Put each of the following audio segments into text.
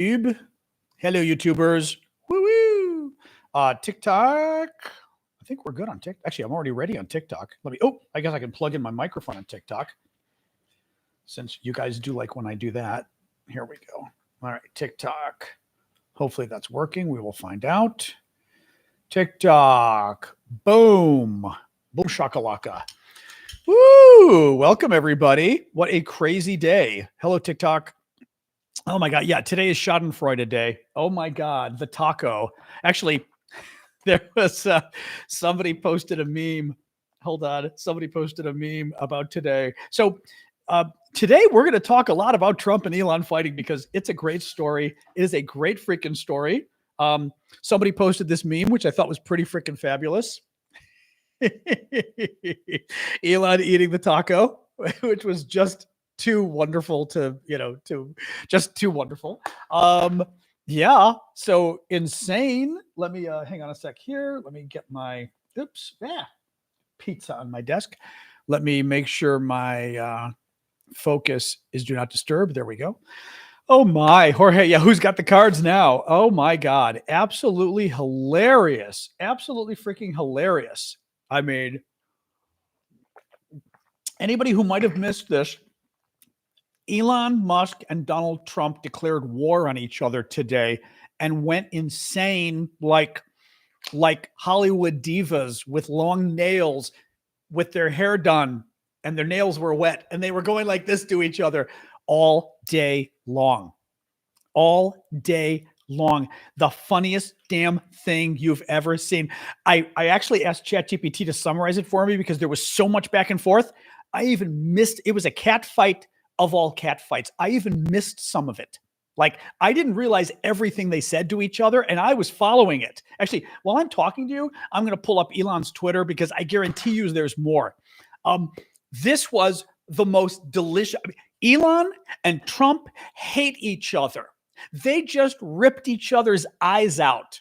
YouTube. Hello, YouTubers. Woo woo. TikTok. I think we're good on TikTok. Actually, I'm already ready on TikTok. I guess I can plug in my microphone on TikTok since you guys do like when I do that. Here we go. All right, TikTok. Hopefully that's working. We will find out. TikTok. Boom. Boom shakalaka. Woo! Welcome, everybody. What a crazy day. Hello, TikTok. Oh my God. Yeah, today is Schadenfreude day. Oh my God, the taco. Actually, there was somebody posted a meme. Hold on. Somebody posted a meme about today. So today we're going to talk a lot about Trump and Elon fighting because it's a great story. It is a great freaking story. Somebody posted this meme, which I thought was pretty freaking fabulous. Elon eating the taco, which was just too wonderful just too wonderful. Yeah, so insane. Let me hang on a sec here. Let me get my pizza on my desk. Let me make sure my focus is do not disturb. There we go. Oh my, Jorge. Yeah, who's got the cards now? Oh my God. Absolutely hilarious. Absolutely freaking hilarious. I mean, anybody who might have missed this, Elon Musk and Donald Trump declared war on each other today and went insane like Hollywood divas with long nails with their hair done and their nails were wet and they were going like this to each other all day long. All day long. The funniest damn thing you've ever seen. I actually asked ChatGPT to summarize it for me because there was so much back and forth. I even missed, it was a cat fight of all cat fights. I even missed some of it. Like, I didn't realize everything they said to each other, and I was following it. Actually, while I'm talking to you, I'm going to pull up Elon's Twitter because I guarantee you there's more. This was the most delicious. Elon and Trump hate each other. They just ripped each other's eyes out.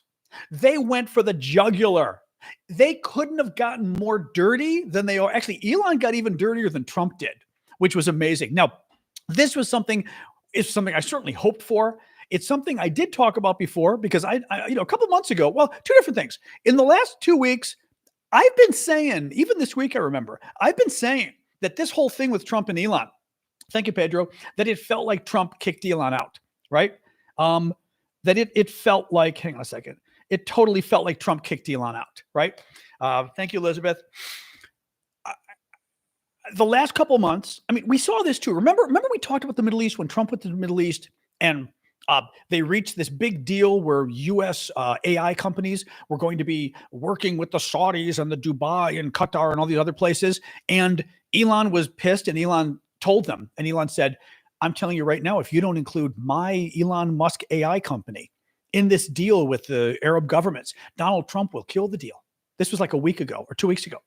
They went for the jugular. They couldn't have gotten more dirty than they are. Actually, Elon got even dirtier than Trump did, which was amazing. Now, this was something I certainly hoped for. It's something I did talk about before because I a couple months ago, well, two different things. In the last 2 weeks, I've been saying, even this week, I remember, I've been saying that this whole thing with Trump and Elon, thank you, Pedro, that it felt like Trump kicked Elon out, right? That it felt like, hang on a second, it totally felt like Trump kicked Elon out, right? Thank you, Elizabeth. The last couple months, I mean, we saw this too. Remember we talked about the Middle East when Trump went to the Middle East and they reached this big deal where U.S. AI companies were going to be working with the Saudis and the Dubai and Qatar and all these other places. And Elon was pissed and Elon told them, and Elon said, I'm telling you right now, if you don't include my Elon Musk AI company in this deal with the Arab governments, Donald Trump will kill the deal. This was like a week ago or 2 weeks ago.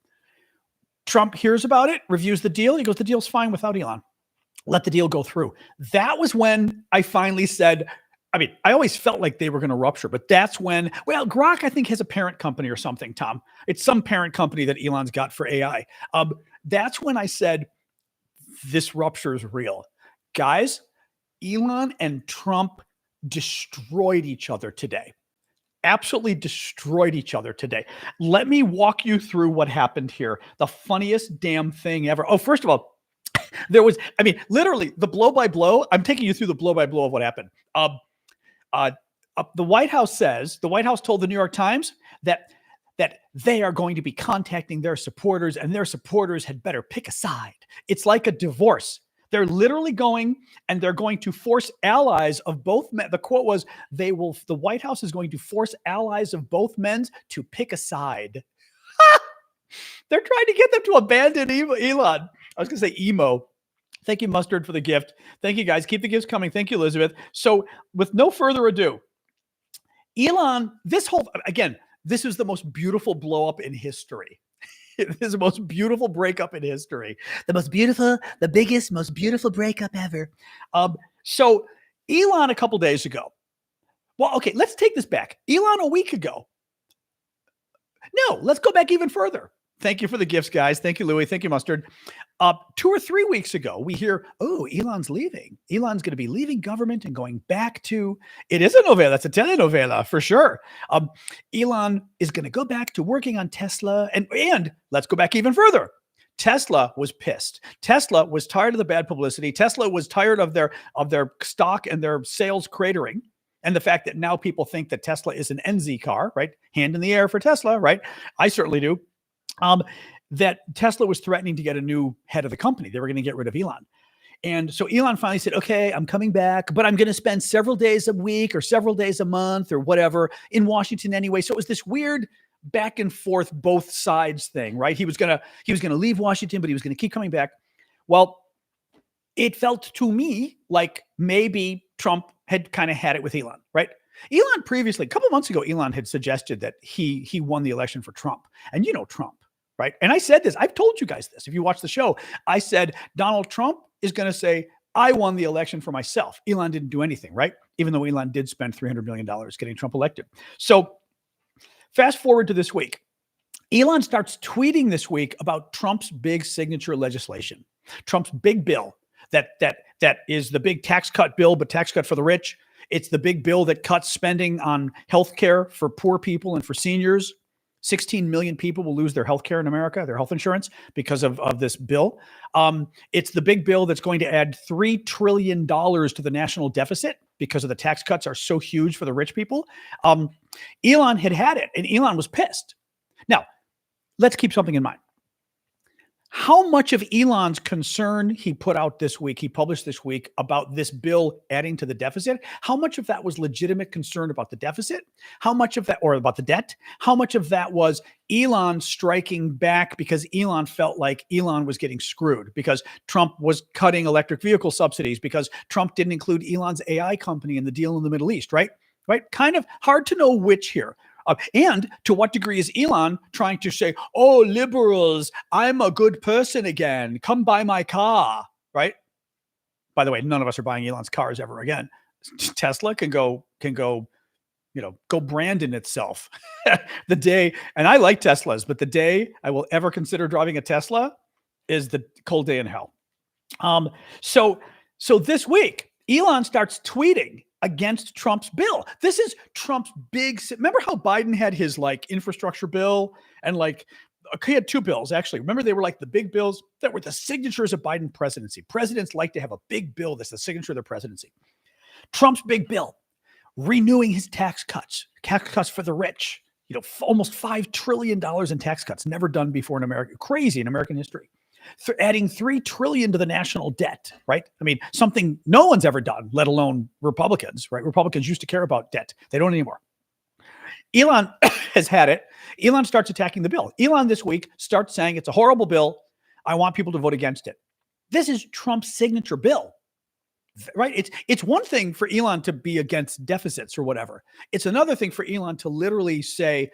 Trump hears about it, reviews the deal. He goes, the deal's fine without Elon. Let the deal go through. That was when I finally said, I mean, I always felt like they were going to rupture, but that's when, well, Grok, I think, has a parent company or something, Tom. It's some parent company that Elon's got for AI. That's when I said, this rupture is real. Guys, Elon and Trump destroyed each other today. Absolutely destroyed each other today. Let me walk you through what happened here. The funniest damn thing ever. Oh, first of all, there was, I mean, literally the blow by blow. I'm taking you through the blow by blow of what happened. The White House told the New York Times that they are going to be contacting their supporters and their supporters had better pick a side. It's like a divorce. They're literally going and they're going to force allies of both men. The quote was, the White House is going to force allies of both men to pick a side. They're trying to get them to abandon Elon. I was going to say emo. Thank you, Mustard, for the gift. Thank you, guys. Keep the gifts coming. Thank you, Elizabeth. So with no further ado, Elon, this is the most beautiful blow up in history. It is the most beautiful breakup in history. The biggest, most beautiful breakup ever. So Elon a couple days ago. Well, okay, let's take this back. Elon a week ago. No, let's go back even further. Thank you for the gifts, guys. Thank you, Louis. Thank you, Mustard. 2 or 3 weeks ago, we hear, oh, Elon's leaving. Elon's going to be leaving government and going back to, it is a novela. It's a telenovela for sure. Elon is going to go back to working on Tesla. And let's go back even further. Tesla was pissed. Tesla was tired of the bad publicity. Tesla was tired of their stock and their sales cratering. And the fact that now people think that Tesla is an NZ car, right? Hand in the air for Tesla, right? I certainly do. That Tesla was threatening to get a new head of the company. They were going to get rid of Elon. And so Elon finally said, okay, I'm coming back, but I'm going to spend several days a week or several days a month or whatever in Washington anyway. So it was this weird back and forth, both sides thing, right? He was going to leave Washington, but he was going to keep coming back. Well, it felt to me like maybe Trump had kind of had it with Elon, right? Elon previously, a couple months ago, Elon had suggested that he won the election for Trump. And you know Trump, right? And I said this, I've told you guys this. If you watch the show, I said Donald Trump is going to say, I won the election for myself. Elon didn't do anything, right? Even though Elon did spend $300 million getting Trump elected. So fast forward to this week. Elon starts tweeting this week about Trump's big signature legislation, Trump's big bill that is the big tax cut bill, but tax cut for the rich. It's the big bill that cuts spending on healthcare for poor people and for seniors. 16 million people will lose their healthcare in America, their health insurance, because of this bill. It's the big bill that's going to add $3 trillion to the national deficit because of the tax cuts are so huge for the rich people. Elon had it, and Elon was pissed. Now, let's keep something in mind. How much of Elon's concern he published this week about this bill adding to the deficit, how much of that was legitimate concern about the deficit? How much of that, or about the debt? How much of that was Elon striking back because Elon felt like Elon was getting screwed, because Trump was cutting electric vehicle subsidies, because Trump didn't include Elon's AI company in the deal in the Middle East, right? Right? Kind of hard to know which here. And to what degree is Elon trying to say, oh, liberals, I'm a good person again. Come buy my car, right? By the way, none of us are buying Elon's cars ever again. Tesla can go, go Brandon itself. The day, and I like Teslas, but the day I will ever consider driving a Tesla is the cold day in hell. So this week, Elon starts tweeting against Trump's bill. This is Trump's big. Remember how Biden had his infrastructure bill and he had two bills actually. Remember they were the big bills that were the signatures of Biden presidency. Presidents like to have a big bill that's the signature of their presidency. Trump's big bill, renewing his tax cuts for the rich. Almost $5 trillion in tax cuts, never done before in America. Crazy in American history. Adding $3 trillion to the national debt, right? I mean, something no one's ever done, let alone Republicans, right? Republicans used to care about debt. They don't anymore. Elon has had it. Elon starts attacking the bill. Elon this week starts saying it's a horrible bill. I want people to vote against it. This is Trump's signature bill, right? It's one thing for Elon to be against deficits or whatever. It's another thing for Elon to literally say,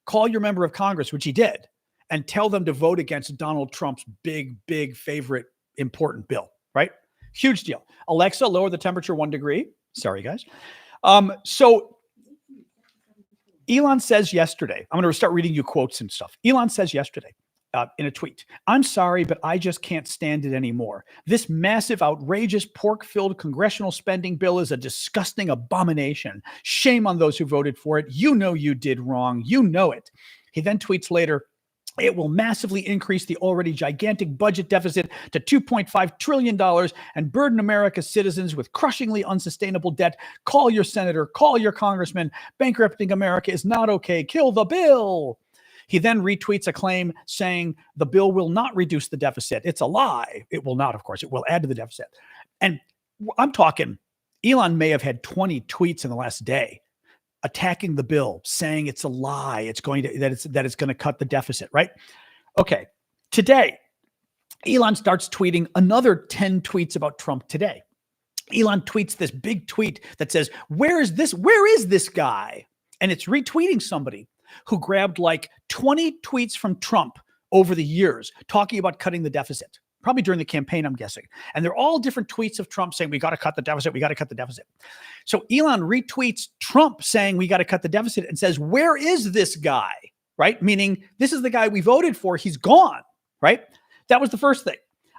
call your member of Congress, which he did, and tell them to vote against Donald Trump's big favorite important bill, right? Huge deal. Alexa, lower the temperature 1 degree. Sorry, guys. So Elon says yesterday, I'm going to start reading you quotes and stuff. Elon says yesterday in a tweet, I'm sorry, but I just can't stand it anymore. This massive, outrageous, pork-filled congressional spending bill is a disgusting abomination. Shame on those who voted for it. You know you did wrong. You know it. He then tweets later, it will massively increase the already gigantic budget deficit to $2.5 trillion and burden America's citizens with crushingly unsustainable debt. Call your senator, call your congressman. Bankrupting America is not okay. Kill the bill. He then retweets a claim saying the bill will not reduce the deficit. It's a lie. It will not, of course. It will add to the deficit. And I'm talking, Elon may have had 20 tweets in the last day attacking the bill, saying it's a lie. It's going to that it's going to cut the deficit, right? Okay. Today, Elon starts tweeting another 10 tweets about Trump today. Elon tweets this big tweet that says, where is this guy? And it's retweeting somebody who grabbed 20 tweets from Trump over the years talking about cutting the deficit. Probably during the campaign, I'm guessing. And they're all different tweets of Trump saying, we got to cut the deficit. We got to cut the deficit. So Elon retweets Trump saying we got to cut the deficit and says, where is this guy? right? Meaning this is the guy we voted for. He's gone, right? That was the first thing.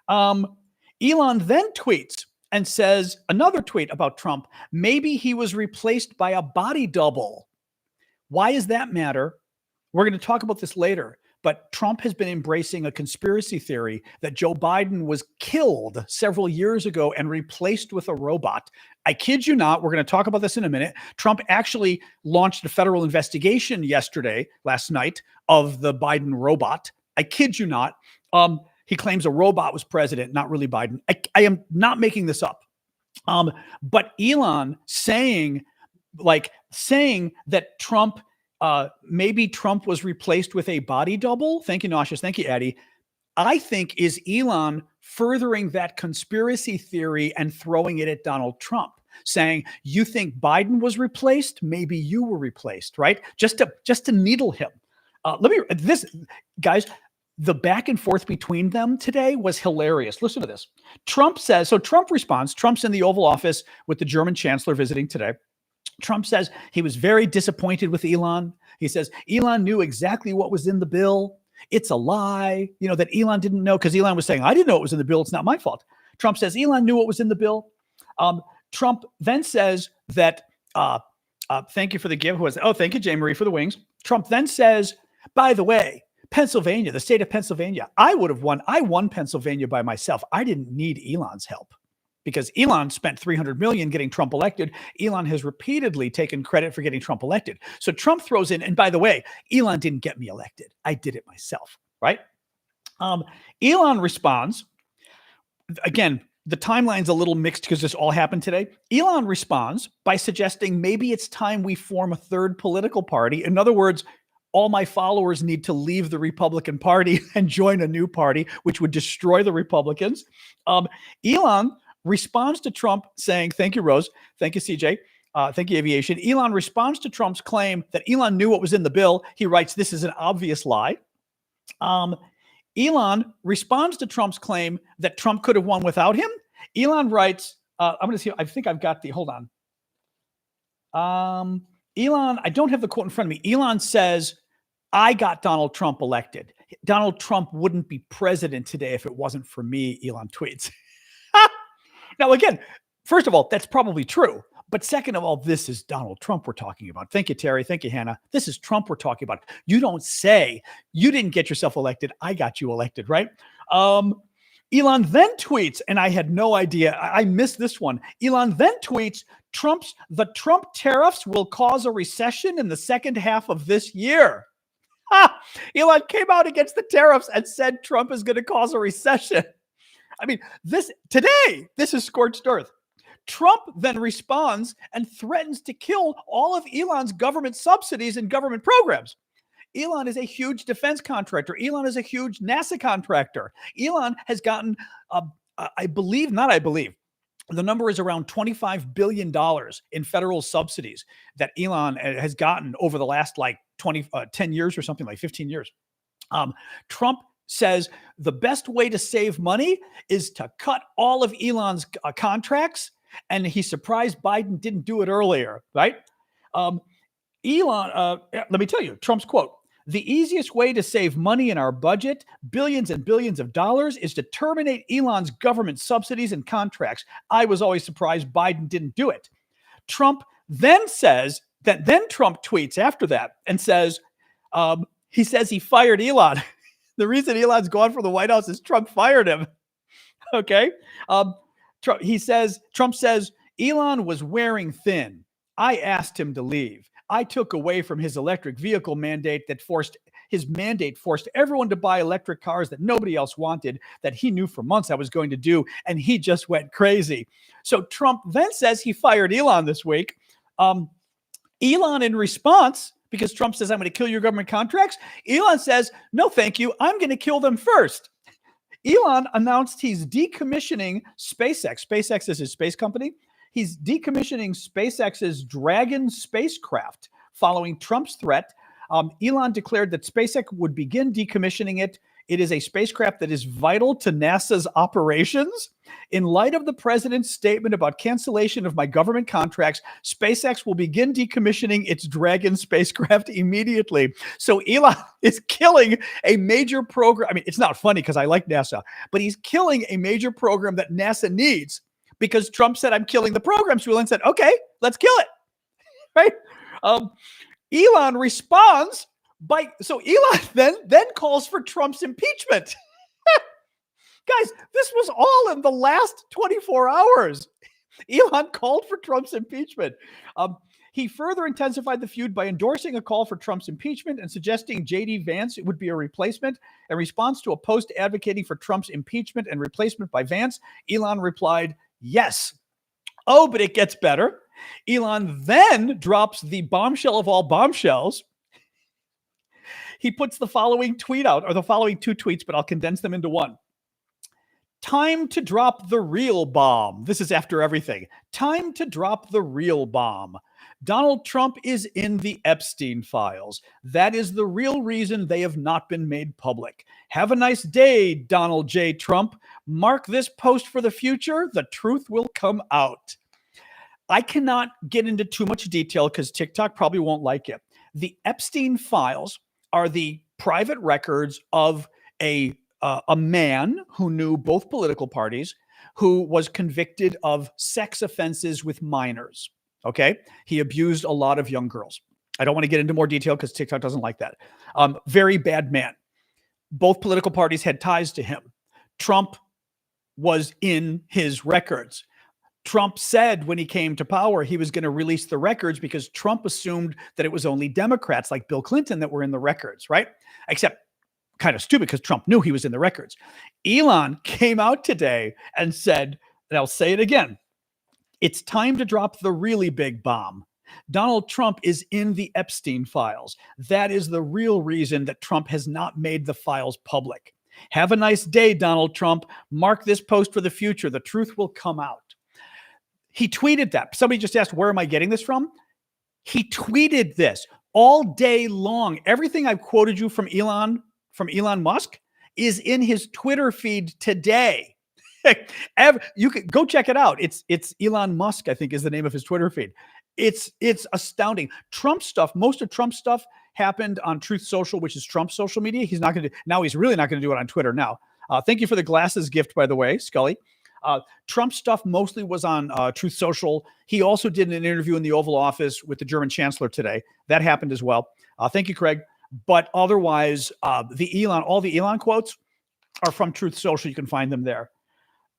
Elon then tweets and says another tweet about Trump. Maybe he was replaced by a body double. Why does that matter? We're going to talk about this later. But Trump has been embracing a conspiracy theory that Joe Biden was killed several years ago and replaced with a robot. I kid you not. We're going to talk about this in a minute. Trump actually launched a federal investigation last night, of the Biden robot. I kid you not. He claims a robot was president, not really Biden. I am not making this up. But Elon saying that Trump, maybe Trump was replaced with a body double. Thank you, Nauseous. Thank you, Eddie. I think is Elon furthering that conspiracy theory and throwing it at Donald Trump, saying, you think Biden was replaced? Maybe you were replaced, right? Just to needle him. Guys, the back and forth between them today was hilarious. Listen to this. Trump responds, Trump's in the Oval Office with the German chancellor visiting today. Trump says he was very disappointed with Elon. He says, Elon knew exactly what was in the bill. It's a lie, that Elon didn't know, because Elon was saying, I didn't know it was in the bill. It's not my fault. Trump says Elon knew what was in the bill. Trump then says that, thank you for the give. Thank you, Jay Marie, for the wings. Trump then says, by the way, Pennsylvania, the state of Pennsylvania, I would have won. I won Pennsylvania by myself. I didn't need Elon's help, because Elon spent $300 million getting Trump elected. Elon has repeatedly taken credit for getting Trump elected. So Trump throws in, and by the way, Elon didn't get me elected. I did it myself, right? Elon responds. Again, the timeline's a little mixed because this all happened today. Elon responds by suggesting maybe it's time we form a third political party. In other words, all my followers need to leave the Republican Party and join a new party, which would destroy the Republicans. Elon responds to Trump saying, thank you, Rose. Thank you, CJ. Thank you, Aviation. Elon responds to Trump's claim that Elon knew what was in the bill. He writes, this is an obvious lie. Elon responds to Trump's claim that Trump could have won without him. Elon writes, I'm going to see, I think I've got hold on. Elon, I don't have the quote in front of me. Elon says, I got Donald Trump elected. Donald Trump wouldn't be president today if it wasn't for me, Elon tweets. Now, again, first of all, that's probably true. But second of all, this is Donald Trump we're talking about. Thank you, Terry. Thank you, Hannah. This is Trump we're talking about. You don't say, you didn't get yourself elected. I got you elected, right? Elon then tweets, and I had no idea. I missed this one. Elon then tweets, the Trump tariffs will cause a recession in the second half of this year. Elon came out against the tariffs and said Trump is going to cause a recession. I mean, this is scorched earth. Trump then responds and threatens to kill all of Elon's government subsidies and government programs. Elon is a huge defense contractor. Elon is a huge NASA contractor. Elon has gotten, the number is around $25 billion in federal subsidies that Elon has gotten over the last 10 years or something, like 15 years. Trump says the best way to save money is to cut all of Elon's contracts. And he's surprised Biden didn't do it earlier, right? Elon, let me tell you, Trump's quote, the easiest way to save money in our budget, billions and billions of dollars, is to terminate Elon's government subsidies and contracts. I was always surprised Biden didn't do it. Trump then says that, then Trump tweets after that and says, he says he fired Elon. The reason Elon's gone from the White House is Trump fired him. Okay. Trump says, Elon was wearing thin. I asked him to leave. I took away from his electric vehicle mandate forced everyone to buy electric cars that nobody else wanted, that he knew for months I was going to do, and he just went crazy. So Trump then says he fired Elon this week. Elon, in response, because Trump says, I'm going to kill your government contracts, Elon says, no, thank you. I'm going to kill them first. Elon announced he's decommissioning SpaceX. SpaceX is his space company. He's decommissioning SpaceX's Dragon spacecraft following Trump's threat. Elon declared that SpaceX would begin decommissioning it It is a spacecraft that is vital to NASA's operations. In light of the president's statement about cancellation of my government contracts, SpaceX will begin decommissioning its Dragon spacecraft immediately. So Elon is killing a major program. I mean, it's not funny because I like NASA, but he's killing a major program that NASA needs because Trump said, I'm killing the program. So Elon said, okay, let's kill it. Right? Elon responds so Elon then calls for Trump's impeachment. Guys, this was all in the last 24 hours. Elon called for Trump's impeachment. He further intensified the feud by endorsing a call for Trump's impeachment and suggesting J.D. Vance would be a replacement. In response to a post advocating for Trump's impeachment and replacement by Vance, Elon replied, yes. Oh, but it gets better. Elon then drops the bombshell of all bombshells. He puts the following tweet out, or the following two tweets, but I'll condense them into one. Time to drop the real bomb. This is after everything. Time to drop the real bomb. Donald Trump is in the Epstein files. That is the real reason they have not been made public. Have a nice day, Donald J. Trump. Mark this post for the future. The truth will come out. I cannot get into too much detail because TikTok probably won't like it. The Epstein files are the private records of a man who knew both political parties, who was convicted of sex offenses with minors. Okay. He abused a lot of young girls. I don't want to get into more detail because TikTok doesn't like that. Very bad man. Both political parties had ties to him. Trump was in his records. Trump said when he came to power, he was going to release the records because Trump assumed that it was only Democrats like Bill Clinton that were in the records, right? Except kind of stupid because Trump knew he was in the records. Elon came out today and said, and I'll say it again, it's time to drop the really big bomb. Donald Trump is in the Epstein files. That is the real reason that Trump has not made the files public. Have a nice day, Donald Trump. Mark this post for the future. The truth will come out. He tweeted that. Somebody just asked, where am I getting this from? He tweeted this all day long. Everything I've quoted you from Elon Musk is in his Twitter feed today. You can go check it out. It's Elon Musk, I think, is the name of his Twitter feed. It's astounding. Trump stuff, most of Trump's stuff happened on Truth Social, which is Trump's social media. He's really not going to do it on Twitter now. Thank you for the glasses gift, by the way, Scully. Trump stuff mostly was on Truth Social. He also did an interview in the Oval Office with the German Chancellor today. That happened as well. Thank you, Craig. But otherwise, all the Elon quotes are from Truth Social. You can find them there.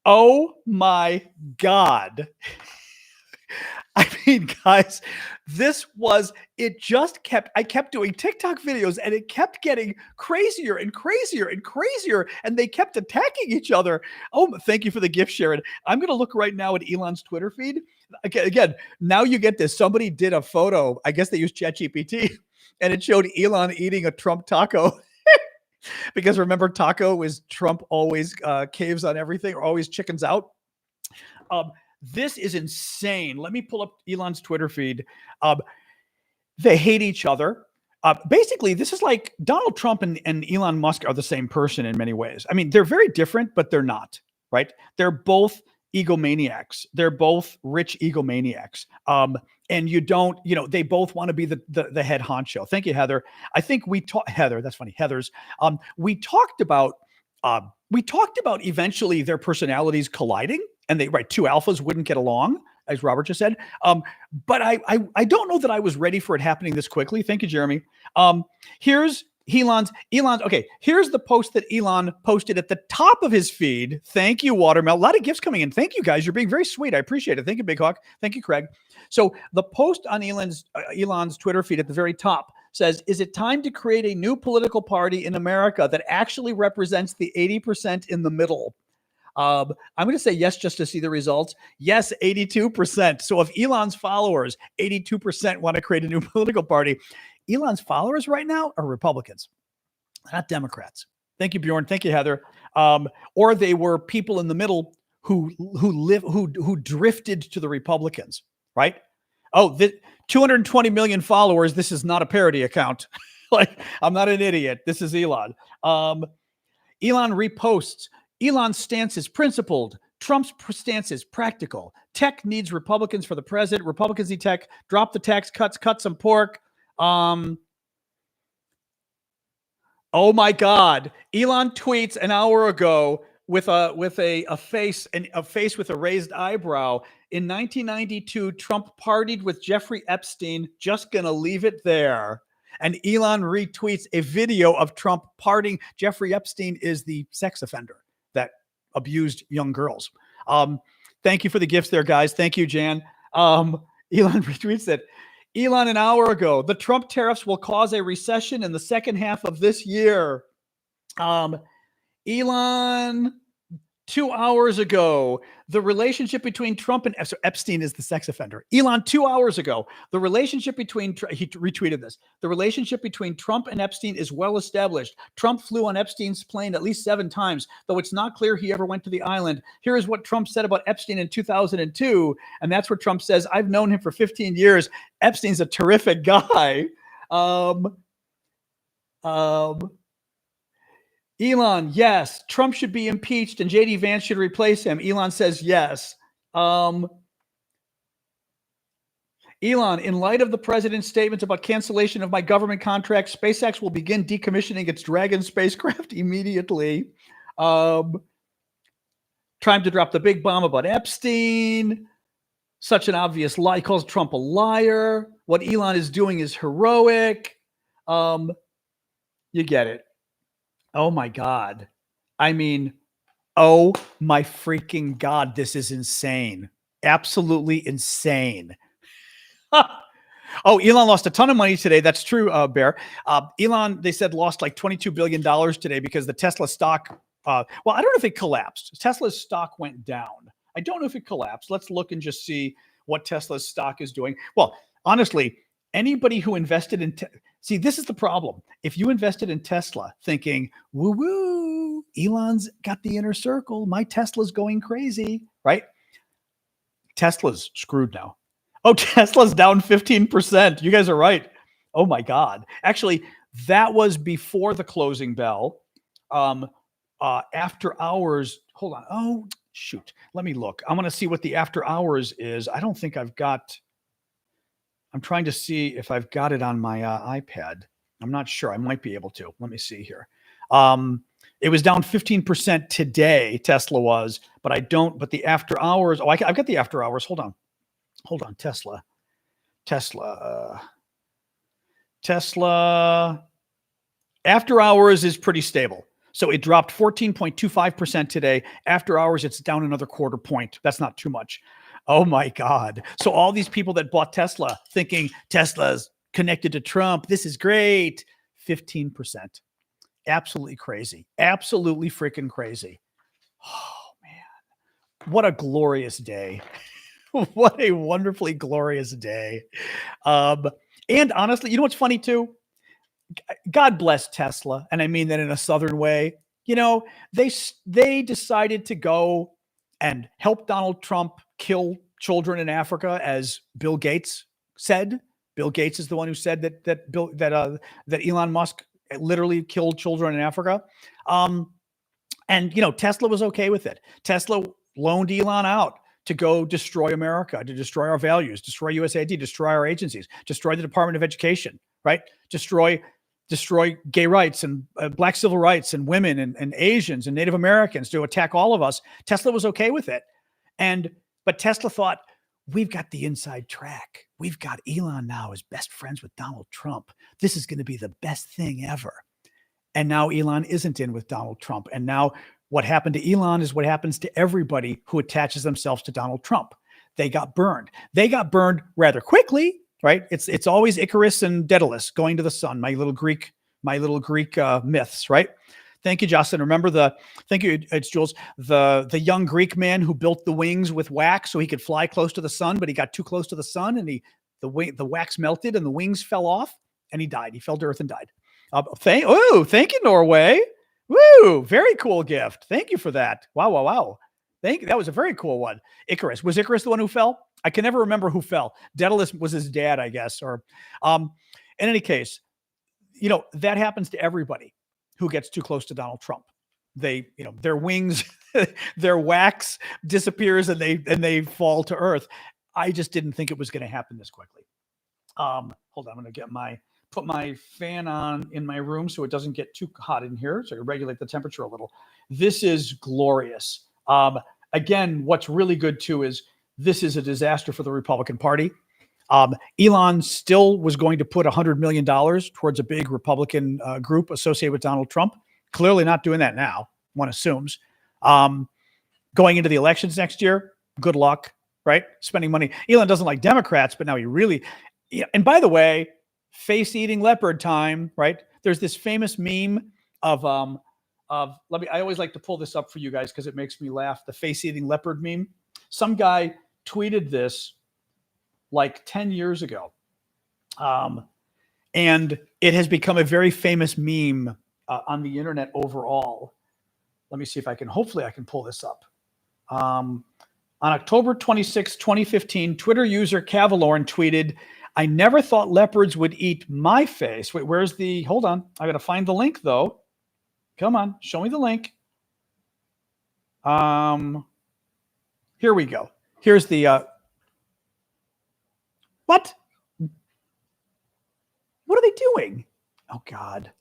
Oh my God. I mean, guys, I kept doing TikTok videos and it kept getting crazier and crazier and crazier. And they kept attacking each other. Oh, thank you for the gift, Sharon. I'm going to look right now at Elon's Twitter feed. Again, now you get this. Somebody did a photo. I guess they used ChatGPT and it showed Elon eating a Trump taco. Because remember, taco is Trump always caves on everything or always chickens out. This is insane. Let me pull up Elon's Twitter feed. They hate each other. Basically, this is like Donald Trump and Elon Musk are the same person in many ways. I mean, they're very different, but they're not, right? They're both egomaniacs. They're both rich egomaniacs. And they both want to be the head honcho. Thank you, Heather. I think Heather, that's funny. Heather's. We talked about eventually their personalities colliding. And two alphas wouldn't get along, as Robert just said. But I don't know that I was ready for it happening this quickly. Thank you, Jeremy. Here's Elon's. Okay, here's the post that Elon posted at the top of his feed. Thank you, Watermelon. A lot of gifts coming in. Thank you, guys. You're being very sweet. I appreciate it. Thank you, Big Hawk. Thank you, Craig. So the post on Elon's Twitter feed at the very top says, is it time to create a new political party in America that actually represents the 80% in the middle? I'm going to say yes just to see the results. Yes, 82%. So of Elon's followers, 82% want to create a new political party. Elon's followers right now are Republicans, not Democrats. Thank you, Bjorn. Thank you, Heather. Or they were people in the middle who drifted to the Republicans, right? Oh, 220 million followers. This is not a parody account. I'm not an idiot. This is Elon. Elon reposts. Elon's stance is principled. Trump's stance is practical. Tech needs Republicans for the president. Republicans need tech. Drop the tax cuts. Cut some pork. Oh my God! Elon tweets an hour ago with a face with a raised eyebrow. In 1992, Trump partied with Jeffrey Epstein. Just gonna leave it there. And Elon retweets a video of Trump partying. Jeffrey Epstein is the sex offender that abused young girls. Thank you for the gifts there, guys. Thank you, Jan. Elon retweets it. Elon, an hour ago, the Trump tariffs will cause a recession in the second half of this year. Elon, 2 hours ago, the relationship between Trump and Epstein is the sex offender. Elon, 2 hours ago, the relationship between, he retweeted this, the relationship between Trump and Epstein is well established. Trump flew on Epstein's plane at least 7 times, though it's not clear he ever went to the island. Here is what Trump said about Epstein in 2002. And that's where Trump says, I've known him for 15 years. Epstein's a terrific guy. Elon, yes. Trump should be impeached and J.D. Vance should replace him. Elon says yes. Elon, in light of the president's statements about cancellation of my government contract, SpaceX will begin decommissioning its Dragon spacecraft immediately. Trying to drop the big bomb about Epstein. Such an obvious lie. He calls Trump a liar. What Elon is doing is heroic. You get it. Oh my God. I mean, oh my freaking God. This is insane. Absolutely insane. Oh, Elon lost a ton of money today. That's true, Bear. Elon, they said, lost like $22 billion today because the Tesla stock, well, I don't know if it collapsed. Tesla's stock went down. I don't know if it collapsed. Let's look and just see what Tesla's stock is doing. Well, honestly, anybody who invested in, see, this is the problem. If you invested in Tesla thinking, woo woo, Elon's got the inner circle, my Tesla's going crazy, right? Tesla's screwed now. Oh, Tesla's down 15%. You guys are right. Oh my God. Actually, that was before the closing bell. After hours, hold on. Oh, shoot. Let me look. I'm going to see what the after hours is. I don't think I've got, I'm trying to see if I've got it on my iPad. I'm not sure. I might be able to. Let me see here. It was down 15% today, Tesla was, but I don't, but the after hours, oh, I've got the after hours. Hold on, Tesla. After hours is pretty stable. So it dropped 14.25% today. After hours, it's down another quarter point. That's not too much. Oh my God. So all these people that bought Tesla thinking Tesla's connected to Trump, this is great. 15%. Absolutely crazy. Absolutely freaking crazy. Oh man. What a glorious day. What a wonderfully glorious day. And honestly, you know what's funny too? God bless Tesla. And I mean that in a Southern way. You know, they decided to go and help Donald Trump kill children in Africa, as Bill Gates said. Bill Gates is the one who said that Elon Musk literally killed children in Africa. And you know, Tesla was okay with it. Tesla loaned Elon out to go destroy America, to destroy our values, destroy USAID, destroy our agencies, destroy the Department of Education, right? Destroy gay rights and black civil rights and women and Asians and Native Americans, to attack all of us. Tesla was okay with it. But Tesla thought, we've got the inside track. We've got Elon now as best friends with Donald Trump. This is going to be the best thing ever. And now Elon isn't in with Donald Trump. And now what happened to Elon is what happens to everybody who attaches themselves to Donald Trump. They got burned. They got burned rather quickly, right? It's always Icarus and Daedalus going to the sun. My little Greek myths, right? Thank you, Jocelyn. Thank you, it's Jules. The young Greek man who built the wings with wax so he could fly close to the sun, but he got too close to the sun and the wax melted and the wings fell off and he died. He fell to earth and died. Thank you, Norway. Woo, very cool gift. Thank you for that. Wow. That was a very cool one. Icarus. Was Icarus the one who fell? I can never remember who fell. Daedalus was his dad, I guess. Or in any case, you know, that happens to everybody who gets too close to Donald Trump. they, their wings, their wax disappears and they fall to earth. I just didn't think it was going to happen this quickly. Hold on, I'm going to put my fan on in my room so it doesn't get too hot in here, so I regulate the temperature a little. This is glorious. Again, what's really good too is this is a disaster for the Republican Party. Elon still was going to put $100 million towards a big Republican group associated with Donald Trump. Clearly not doing that now, one assumes. Going into the elections next year, good luck, right? Spending money. Elon doesn't like Democrats, but now he really... And by the way, face-eating leopard time, right? There's this famous meme of I always like to pull this up for you guys because it makes me laugh. The face-eating leopard meme. Some guy tweeted this like 10 years ago. And it has become a very famous meme on the internet overall. Let me see if hopefully I can pull this up. On October 26, 2015, Twitter user Cavalorn tweeted, "I never thought leopards would eat my face." Wait, hold on. I got to find the link though. Come on, show me the link. Here we go. Here's the, what? What are they doing? Oh God.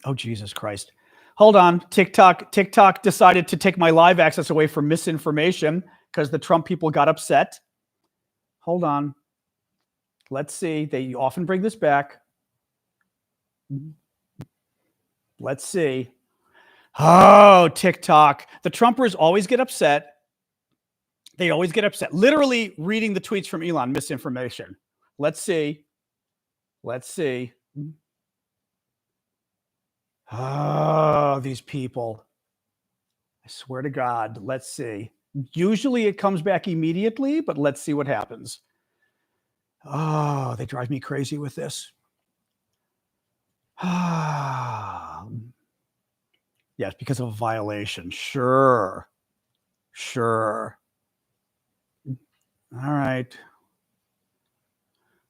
Oh, Jesus Christ. Hold on. TikTok decided to take my live access away for misinformation because the Trump people got upset. Hold on. Let's see. They often bring this back. Let's see. Oh, TikTok. The Trumpers always get upset. They always get upset. Literally reading the tweets from Elon, misinformation. Let's see. Oh, these people. I swear to God. Let's see. Usually it comes back immediately, but let's see what happens. Oh, they drive me crazy with this. Yes, because of a violation. Sure. All right.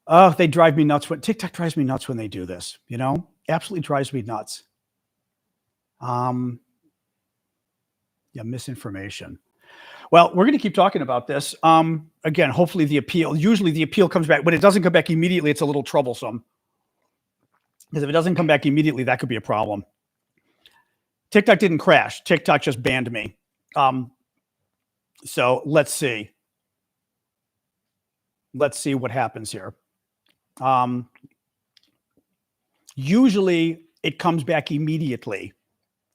Oh, they drive me nuts. TikTok drives me nuts when they do this, absolutely drives me nuts. Misinformation. Well, we're going to keep talking about this. Again, hopefully usually the appeal comes back. When it doesn't come back immediately, it's a little troublesome. Because if it doesn't come back immediately, that could be a problem. TikTok didn't crash. TikTok just banned me. So let's see. Let's see what happens here. Usually it comes back immediately.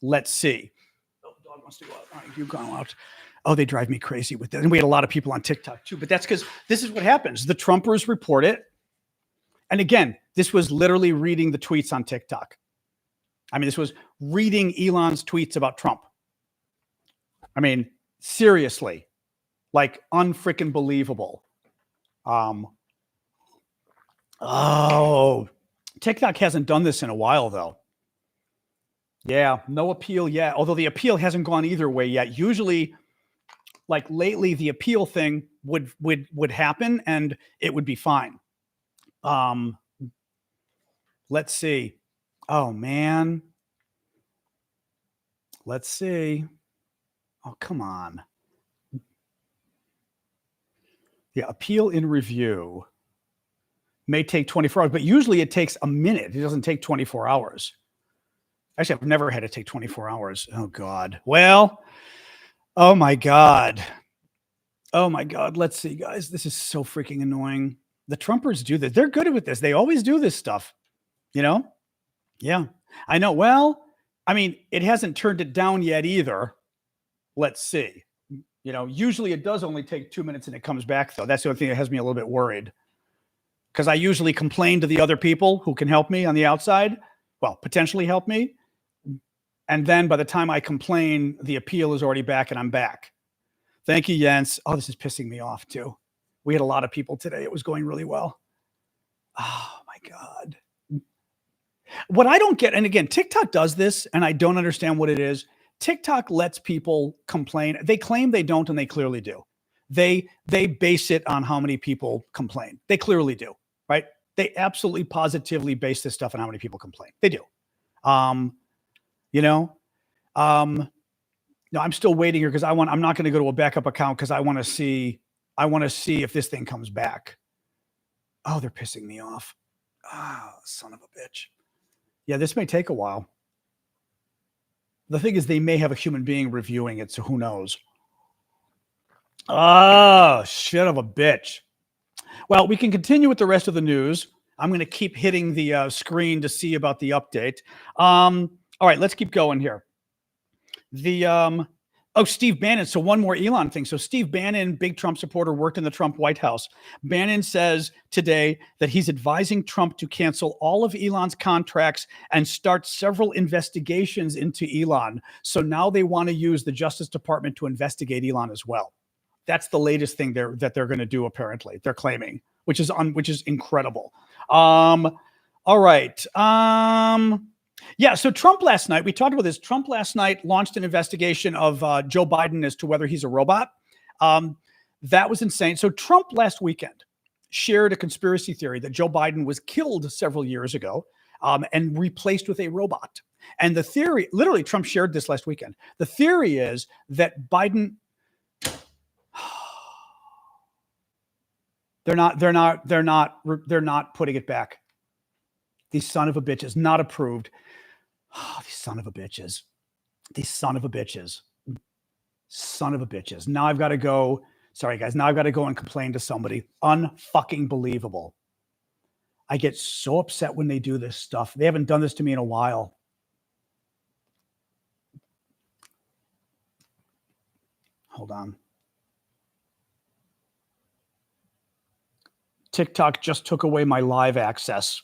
Let's see. Oh, the dog wants to go out. All right, you go out. Oh, they drive me crazy with that. And we had a lot of people on TikTok too, but that's because this is what happens. The Trumpers report it. And again, this was literally reading the tweets on TikTok. I mean, this was reading Elon's tweets about Trump. I mean, seriously, like unfreaking believable. Oh, TikTok hasn't done this in a while though. Yeah, no appeal yet. Although the appeal hasn't gone either way yet. Usually, like lately, the appeal thing would happen and it would be fine. Let's see. Oh man. Let's see. Oh, come on. Yeah, appeal in review may take 24 hours, but usually it takes a minute. It doesn't take 24 hours. Actually, I've never had it take 24 hours. Oh, God. Well, oh, my God. Oh, my God. Let's see, guys. This is so freaking annoying. The Trumpers do this. They're good with this. They always do this stuff, Yeah, I know. Well, I mean, it hasn't turned it down yet either. Let's see. Usually it does only take 2 minutes and it comes back, though. That's the only thing that has me a little bit worried. Because I usually complain to the other people who can help me on the outside. Well, potentially help me. And then by the time I complain, the appeal is already back and I'm back. Thank you, Jens. Oh, this is pissing me off, too. We had a lot of people today. It was going really well. Oh, my God. What I don't get, and again, TikTok does this, and I don't understand what it is. TikTok lets people complain. They claim they don't, and they clearly do. They base it on how many people complain. They clearly do, right? They absolutely positively base this stuff on how many people complain. They do. No, I'm still waiting here because I'm not going to go to a backup account because I want to see if this thing comes back. Oh, they're pissing me off. Ah, son of a bitch. Yeah, this may take a while. The thing is, they may have a human being reviewing it, so who knows? Oh, shit of a bitch. Well, we can continue with the rest of the news. I'm going to keep hitting the screen to see about the update. All right, let's keep going here. Steve Bannon. So one more Elon thing. So Steve Bannon, big Trump supporter, worked in the Trump White House. Bannon says today that he's advising Trump to cancel all of Elon's contracts and start several investigations into Elon. So now they want to use the Justice Department to investigate Elon as well. That's the latest thing that they're going to do. Apparently, they're claiming, which is incredible. All right. Yeah. So Trump last night, we talked about this. Trump last night launched an investigation of Joe Biden as to whether he's a robot. That was insane. So Trump last weekend shared a conspiracy theory that Joe Biden was killed several years ago and replaced with a robot. And the theory, literally, Trump shared this last weekend. The theory is that Biden. They're not putting it back. These son of a bitches, not approved. Oh, these son of a bitches. These son of a bitches. Son of a bitches. Now I've got to go. Sorry, guys. Now I've got to go and complain to somebody. Unfucking believable. I get so upset when they do this stuff. They haven't done this to me in a while. Hold on. TikTok just took away my live access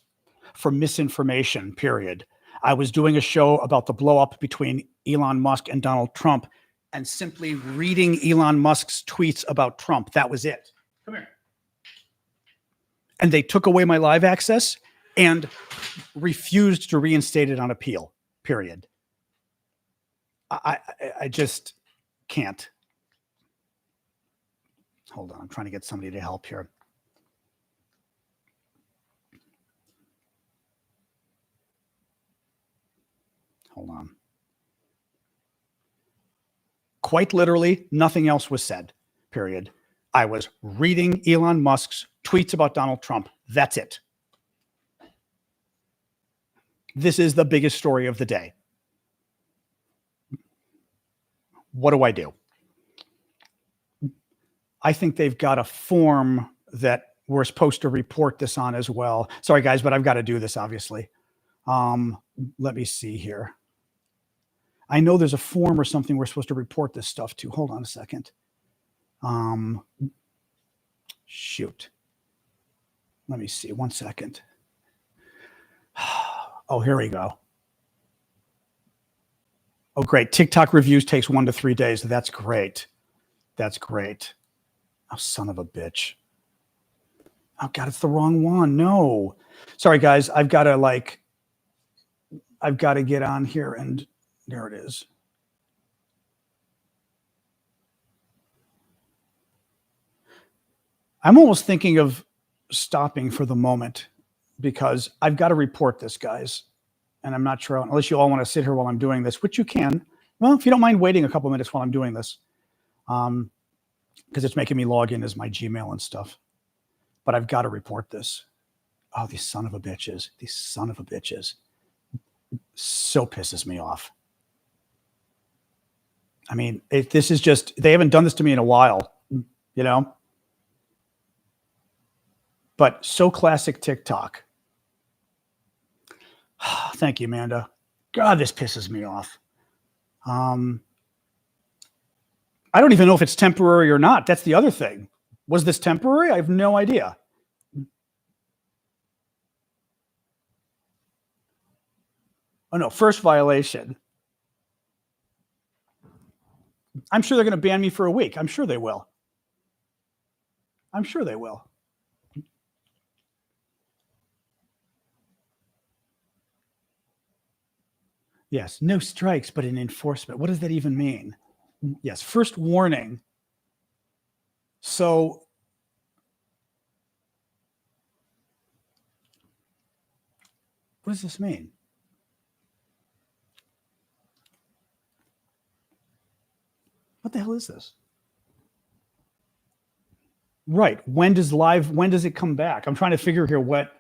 for misinformation, period. I was doing a show about the blow up between Elon Musk and Donald Trump and simply reading Elon Musk's tweets about Trump. That was it. Come here. And they took away my live access and refused to reinstate it on appeal, period. I just can't. Hold on. I'm trying to get somebody to help here. Hold on. Quite literally, nothing else was said, period. I was reading Elon Musk's tweets about Donald Trump. That's it. This is the biggest story of the day. What do I do? I think they've got a form that we're supposed to report this on as well. Sorry, guys, but I've got to do this, obviously. Let me see here. I know there's a form or something we're supposed to report this stuff to. Hold on a second. Shoot. Let me see. 1 second. Oh, here we go. Oh, great. TikTok reviews takes 1 to 3 days. That's great. That's great. Oh, son of a bitch. Oh, God, it's the wrong one. No. Sorry, guys. I've got to get on here and there it is. I'm almost thinking of stopping for the moment because I've got to report this, guys. And I'm not sure, unless you all want to sit here while I'm doing this, which you can. Well, if you don't mind waiting a couple minutes while I'm doing this, because it's making me log in as my Gmail and stuff. But I've got to report this. Oh, these son of a bitches. These son of a bitches. So pisses me off. I mean, this is just, they haven't done this to me in a while, you know? But so classic TikTok. Thank you, Amanda. God, this pisses me off. I don't even know if it's temporary or not. That's the other thing. Was this temporary? I have no idea. Oh, no. First violation. I'm sure they're going to ban me for a week. I'm sure they will. I'm sure they will. Yes, no strikes, but an enforcement. What does that even mean? Yes, first warning. So what does this mean? the hell is this? Right. When does it come back? I'm trying to figure here what.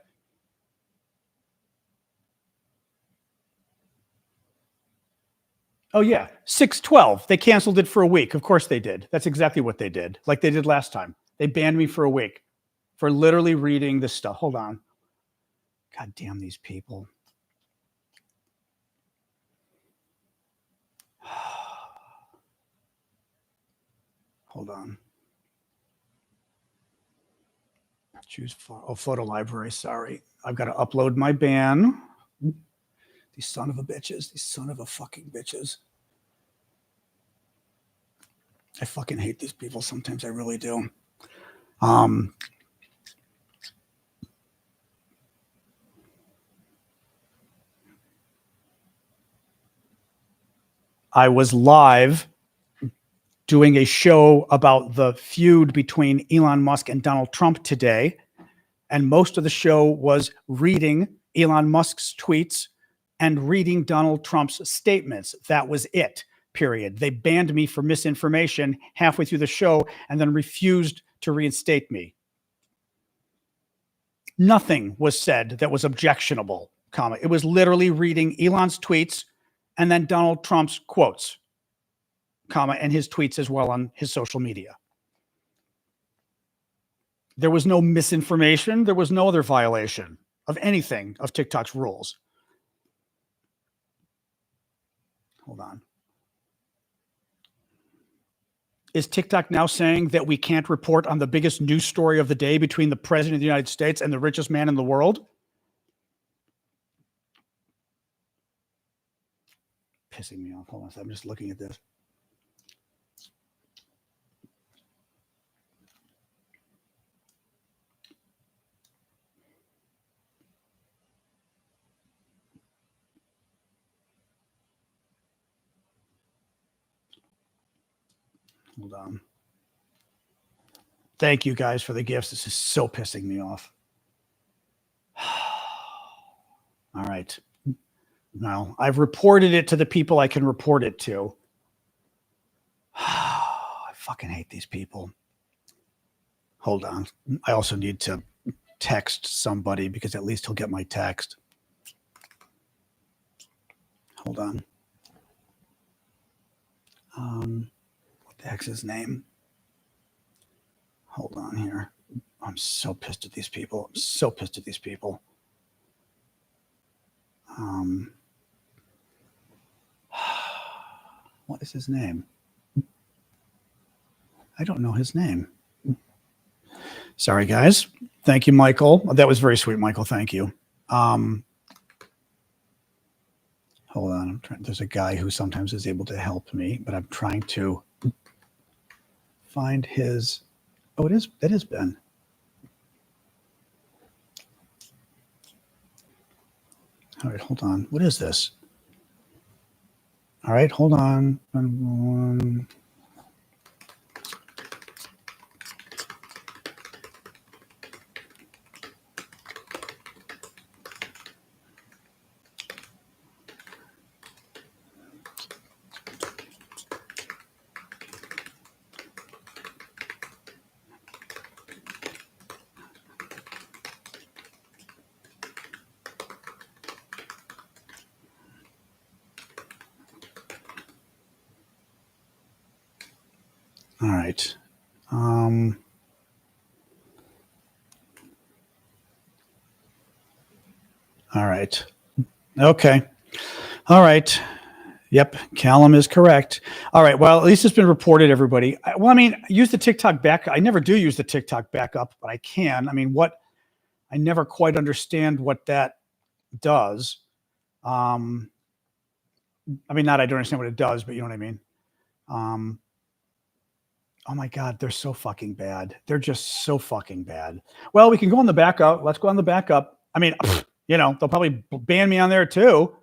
Oh, yeah. 6/12. They canceled it for a week. Of course they did. That's exactly what they did. Like they did last time. They banned me for a week for literally reading this stuff. Hold on. God damn these people. Hold on. Choose photo library. Sorry. I've got to upload my ban. These son of a bitches. These son of a fucking bitches. I fucking hate these people. Sometimes I really do. I was live doing a show about the feud between Elon Musk and Donald Trump today. And most of the show was reading Elon Musk's tweets and reading Donald Trump's statements. That was it, period. They banned me for misinformation halfway through the show and then refused to reinstate me. Nothing was said that was objectionable, comma. It was literally reading Elon's tweets and then Donald Trump's quotes, comma, and his tweets as well on his social media. There was no misinformation. There was no other violation of anything of TikTok's rules. Hold on. Is TikTok now saying that we can't report on the biggest news story of the day between the president of the United States and the richest man in the world? Pissing me off. Hold on. I'm just looking at this. Hold on. Thank you guys for the gifts. This is so pissing me off. All right. Now, I've reported it to the people I can report it to. I fucking hate these people. Hold on. I also need to text somebody because at least he'll get my text. Hold on. What the heck's his name? Hold on here. I'm so pissed at these people. I'm so pissed at these people. What is his name? I don't know his name. Sorry, guys. Thank you, Michael. That was very sweet, Michael. Thank you. Hold on. There's a guy who sometimes is able to help me, but I'm trying to find his. Oh, it is Ben. All right, hold on. What is this? All right, hold on. All right. All right. Okay. All right. Yep. Callum is correct. All right. Well, at least it's been reported, everybody. Well, I mean, use the TikTok backup. I never do use the TikTok backup, but I can. I mean, I never quite understand what that does. I mean, not I don't understand what it does, but you know what I mean? Oh my God, they're so fucking bad. They're just so fucking bad. Well, we can go on the backup. Let's go on the backup. I mean, you know, they'll probably ban me on there too.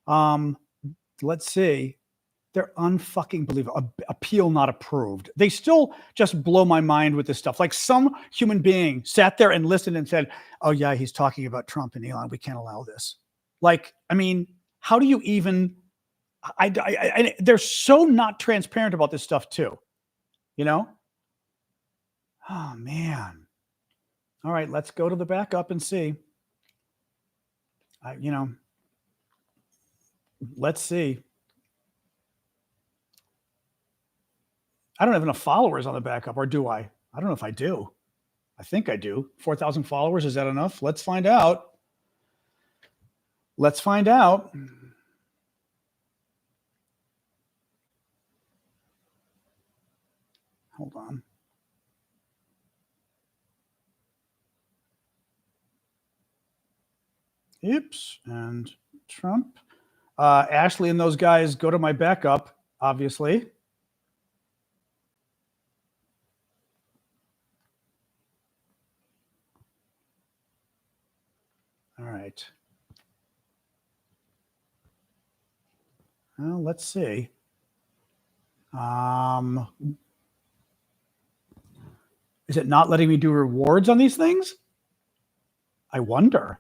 Let's see. They're unfucking believable. Appeal not approved. They still just blow my mind with this stuff. Like some human being sat there and listened and said, oh yeah, he's talking about Trump and Elon. We can't allow this. Like, I mean, how do you even they're so not transparent about this stuff too, you know? Oh man. All right, let's go to the backup and see. Let's see. I don't have enough followers on the backup, or do I? I don't know if I do. I think I do. 4,000 followers. Is that enough? Let's find out. Let's find out. Hold on. Oops. And Trump. Ashley and those guys go to my backup, obviously. All right. Well, let's see. Is it not letting me do rewards on these things? I wonder.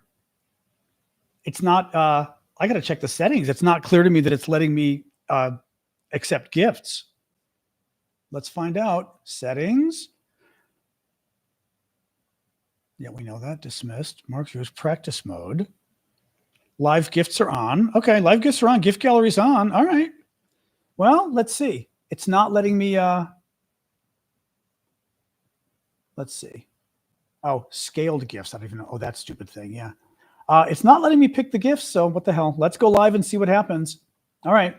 It's not, I got to check the settings. It's not clear to me that it's letting me accept gifts. Let's find out. Settings. Yeah, we know that. Dismissed. Mark Viewers practice mode. Live gifts are on. Okay, live gifts are on. Gift gallery's on. All right. Well, let's see. It's not letting me, let's see. Oh, scaled gifts. I don't even know. Oh, that stupid thing. Yeah. It's not letting me pick the gifts. So what the hell? Let's go live and see what happens. All right.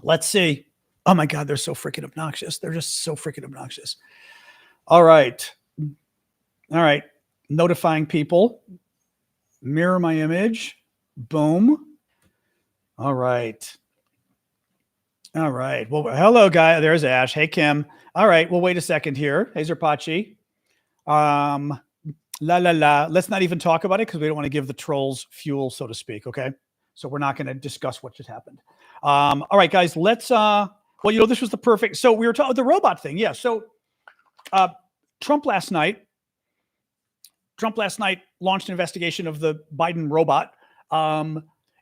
Let's see. Oh my God. They're so freaking obnoxious. They're just so freaking obnoxious. All right. All right. Notifying people. Mirror my image. Boom. All right. All right. Well, hello, guy. There's Ash. Hey, Kim. All right. Well, wait a second here. Hey, Zerpachi. Let's not even talk about it because we don't want to give the trolls fuel, so to speak. Okay. So we're not going to discuss what just happened. All right, guys, let's, well, this was the perfect, so we were talking the robot thing. Yeah. So, Trump last night launched an investigation of the Biden robot.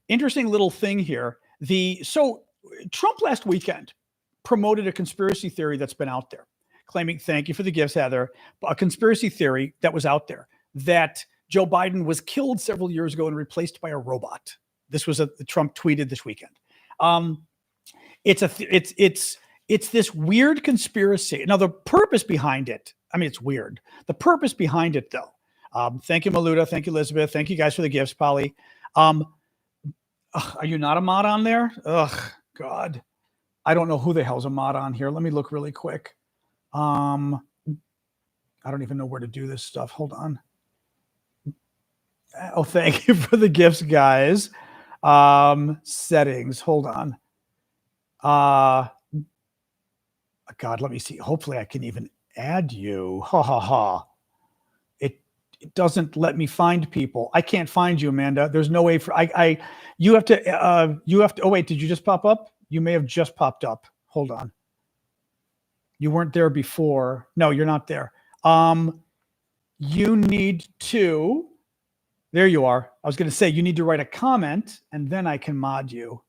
Interesting little thing here. So Trump last weekend promoted a conspiracy theory that's been out there, claiming, thank you for the gifts, Heather, a conspiracy theory that was out there that Joe Biden was killed several years ago and replaced by a robot. This was Trump tweeted this weekend. It's this weird conspiracy. Now the purpose behind it, I mean, it's weird. The purpose behind it though. Thank you, Maluda. Thank you, Elizabeth. Thank you guys for the gifts, Polly. Are you not a mod on there? Ugh, God. I don't know who the hell's a mod on here. Let me look really quick. I don't even know where to do this stuff. Hold on. Oh, thank you for the gifts, guys. Settings. Hold on. God, let me see. Hopefully I can even add you. Ha ha ha. It doesn't let me find people. I can't find you, Amanda. There's no way for you have to oh wait, did you just pop up? You may have just popped up. Hold on. You weren't there before. No, you're not there. You need to, there you are. I was going to say you need to write a comment and then I can mod you.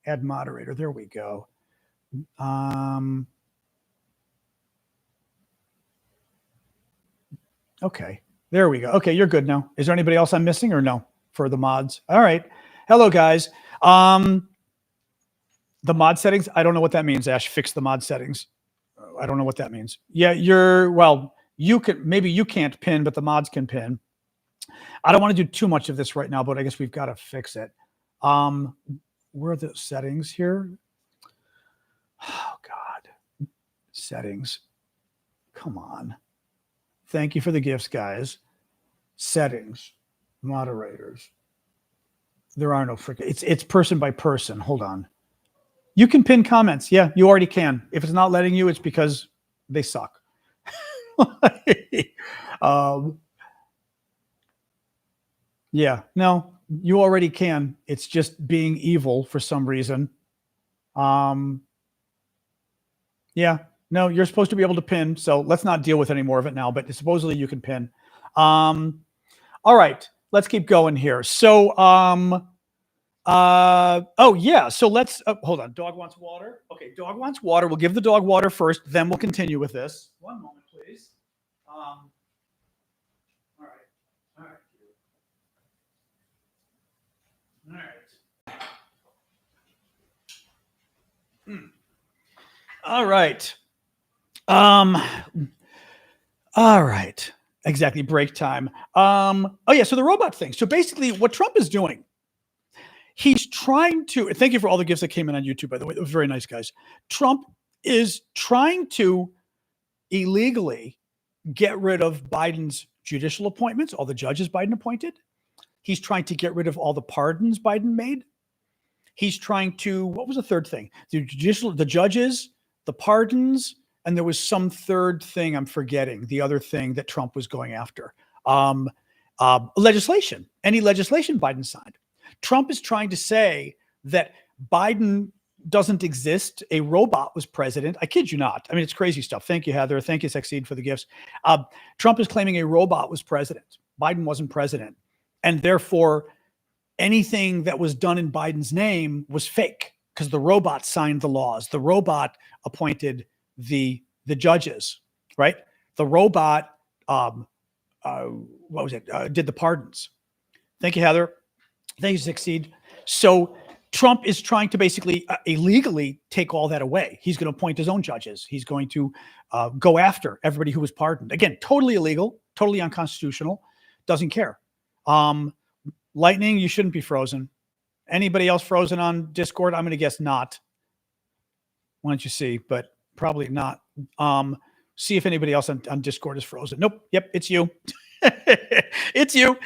Add moderator. There we go. Okay. There we go. Okay, you're good now. Is there anybody else I'm missing or no for the mods? All right. Hello, guys. The mod settings, I don't know what that means, Ash. Fix the mod settings. I don't know what that means. Yeah, maybe you can't pin, but the mods can pin. I don't want to do too much of this right now, but I guess we've got to fix it. Where are the settings here? Oh, God. Settings. Come on. Thank you for the gifts, guys. Settings. Moderators. There are no freaking, it's person by person. Hold on. You can pin comments. Yeah, you already can. If it's not letting you, it's because they suck. Yeah, no, you already can. It's just being evil for some reason. Yeah, no, you're supposed to be able to pin. So let's not deal with any more of it now, but supposedly you can pin. All right, let's keep going here. So Oh yeah. So let's hold on. Dog wants water. Okay, dog wants water. We'll give the dog water first, then we'll continue with this. One moment, please. All right. All right. All right. All right. Um. All right. Exactly. Break time. Oh yeah. So the robot thing. So basically, what Trump is doing, he's trying to. Thank you for all the gifts that came in on YouTube. By the way, it was very nice, guys. Trump is trying to illegally get rid of Biden's judicial appointments, all the judges Biden appointed. He's trying to get rid of all the pardons Biden made. He's trying to, what was the third thing? The judges, the pardons, and there was some third thing I'm forgetting, the other thing that Trump was going after. Legislation, any legislation Biden signed. Trump is trying to say that Biden doesn't exist. A robot was president. I kid you not. I mean, it's crazy stuff. Thank you, Heather. Thank you, Succeed, for the gifts. Trump is claiming a robot was president. Biden wasn't president. And therefore, anything that was done in Biden's name was fake because the robot signed the laws. The robot appointed the judges, right? The robot, did the pardons. Thank you, Heather. Thank you, Succeed. So Trump is trying to basically illegally take all that away. He's going to appoint his own judges. He's going to go after everybody who was pardoned. Again, totally illegal, totally unconstitutional, doesn't care. Lightning, you shouldn't be frozen. Anybody else frozen on Discord? I'm going to guess not. Why don't you see? But probably not. See if anybody else on Discord is frozen. Nope. Yep, it's you. It's you.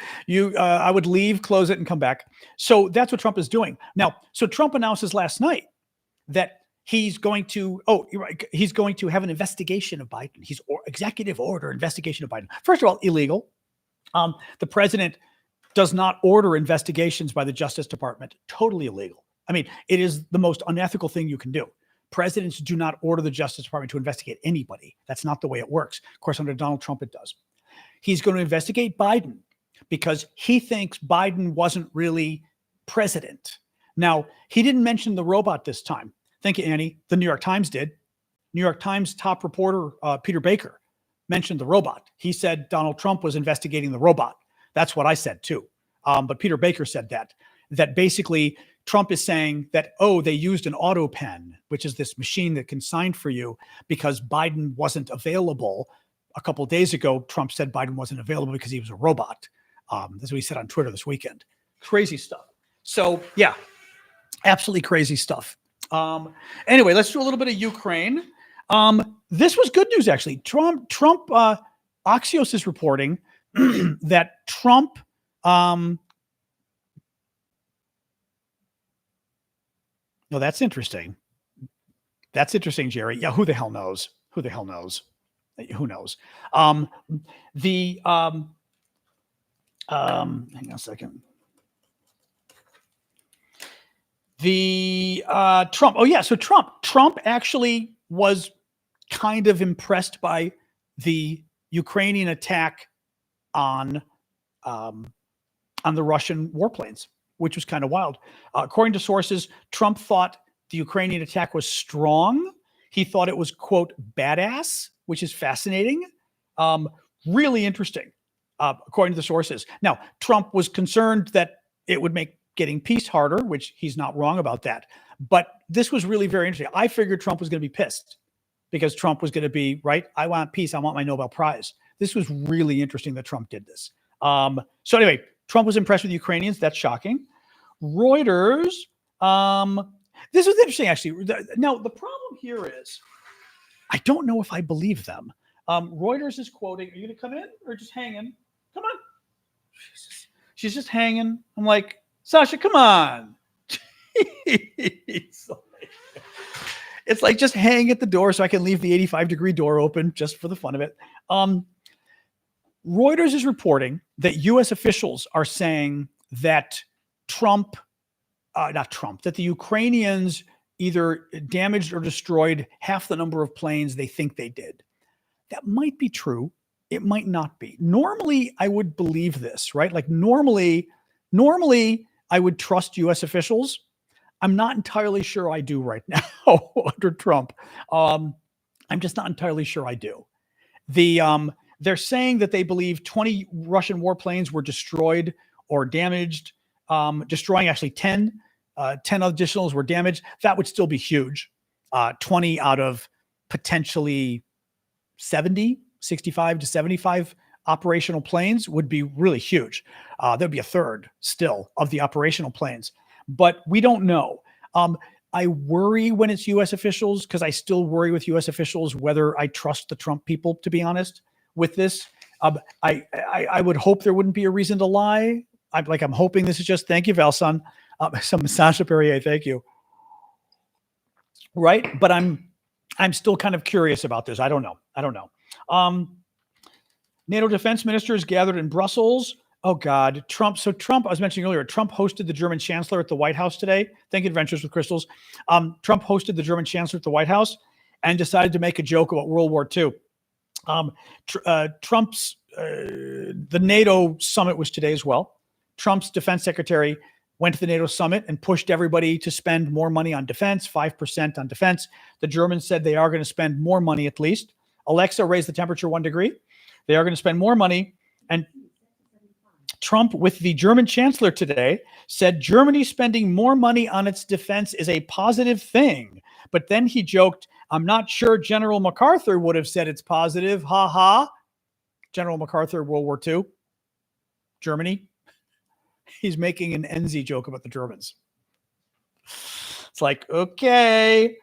I would leave, close it, and come back. So that's what Trump is doing now. So Trump announces last night that he's going to. Oh, you're right. He's going to have an investigation of Biden. Executive order investigation of Biden. First of all, illegal. The president does not order investigations by the Justice Department. Totally illegal. I mean, it is the most unethical thing you can do. Presidents do not order the Justice Department to investigate anybody. That's not the way it works. Of course, under Donald Trump, it does. He's going to investigate Biden because he thinks Biden wasn't really president. Now, he didn't mention the robot this time. Thank you, Annie. The New York Times did. New York Times top reporter, Peter Baker, mentioned the robot. He said Donald Trump was investigating the robot. That's what I said too. But Peter Baker said that basically Trump is saying that, they used an auto pen, which is this machine that can sign for you because Biden wasn't available. A couple of days ago, Trump said Biden wasn't available because he was a robot. That's what he said on Twitter this weekend. Crazy stuff. So yeah, absolutely crazy stuff. Anyway, let's do a little bit of Ukraine. This was good news, actually. Trump Axios is reporting that Trump, no, that's interesting. That's interesting, Jerry. Yeah, who the hell knows? Who knows? Hang on a second. Trump. Oh yeah, so Trump actually was kind of impressed by the Ukrainian attack on the Russian warplanes, which was kind of wild. According to sources, Trump thought the Ukrainian attack was strong. He thought it was, quote, badass, which is fascinating. Really interesting, according to the sources. Now, Trump was concerned that it would make getting peace harder, which he's not wrong about that. But this was really very interesting. I figured Trump was going to be pissed because Trump was going to be, right, I want peace. I want my Nobel Prize. This was really interesting that Trump did this. So anyway, Trump was impressed with the Ukrainians. That's shocking. Reuters, this was interesting, actually. Now, the problem here is I don't know if I believe them. Reuters is quoting, are you going to come in or just hanging? Come on. She's just hanging. I'm like, Sasha, come on. It's like just hang at the door so I can leave the 85-degree door open just for the fun of it. Reuters is reporting that U.S. officials are saying that that the Ukrainians either damaged or destroyed half the number of planes they think they did. That might be true. It might not be. Normally, I would believe this, right? Like normally, I would trust U.S. officials. I'm not entirely sure I do right now under Trump. I'm just not entirely sure I do. They're saying that they believe 20 Russian warplanes were destroyed or damaged, destroying actually 10. 10 additionals were damaged. That would still be huge. 20 out of potentially 70, 65 to 75 operational planes would be really huge. There'd be a third still of the operational planes, but we don't know. I worry when it's U.S. officials because I still worry with U.S. officials whether I trust the Trump people, to be honest, with this. I would hope there wouldn't be a reason to lie. I'm hoping this is just, thank you, Valson. Some Sasha Perrier, thank you. Right? But I'm still kind of curious about this. I don't know. NATO defense ministers gathered in Brussels. Oh, God. Trump. So Trump, I was mentioning earlier, Trump hosted the German chancellor at the White House today. Thank you, Adventures with Crystals. Trump hosted the German chancellor at the White House and decided to make a joke about World War II. Trump's, the NATO summit was today as well. Trump's defense secretary went to the NATO summit and pushed everybody to spend more money on defense, 5% on defense. The Germans said they are going to spend more money at least. Alexa raised the temperature 1 degree. They are going to spend more money. And Trump, with the German chancellor today, said Germany spending more money on its defense is a positive thing. But then he joked, I'm not sure General MacArthur would have said it's positive. Ha ha. General MacArthur, World War II, Germany. He's making an NZ joke about the Germans. It's like, okay.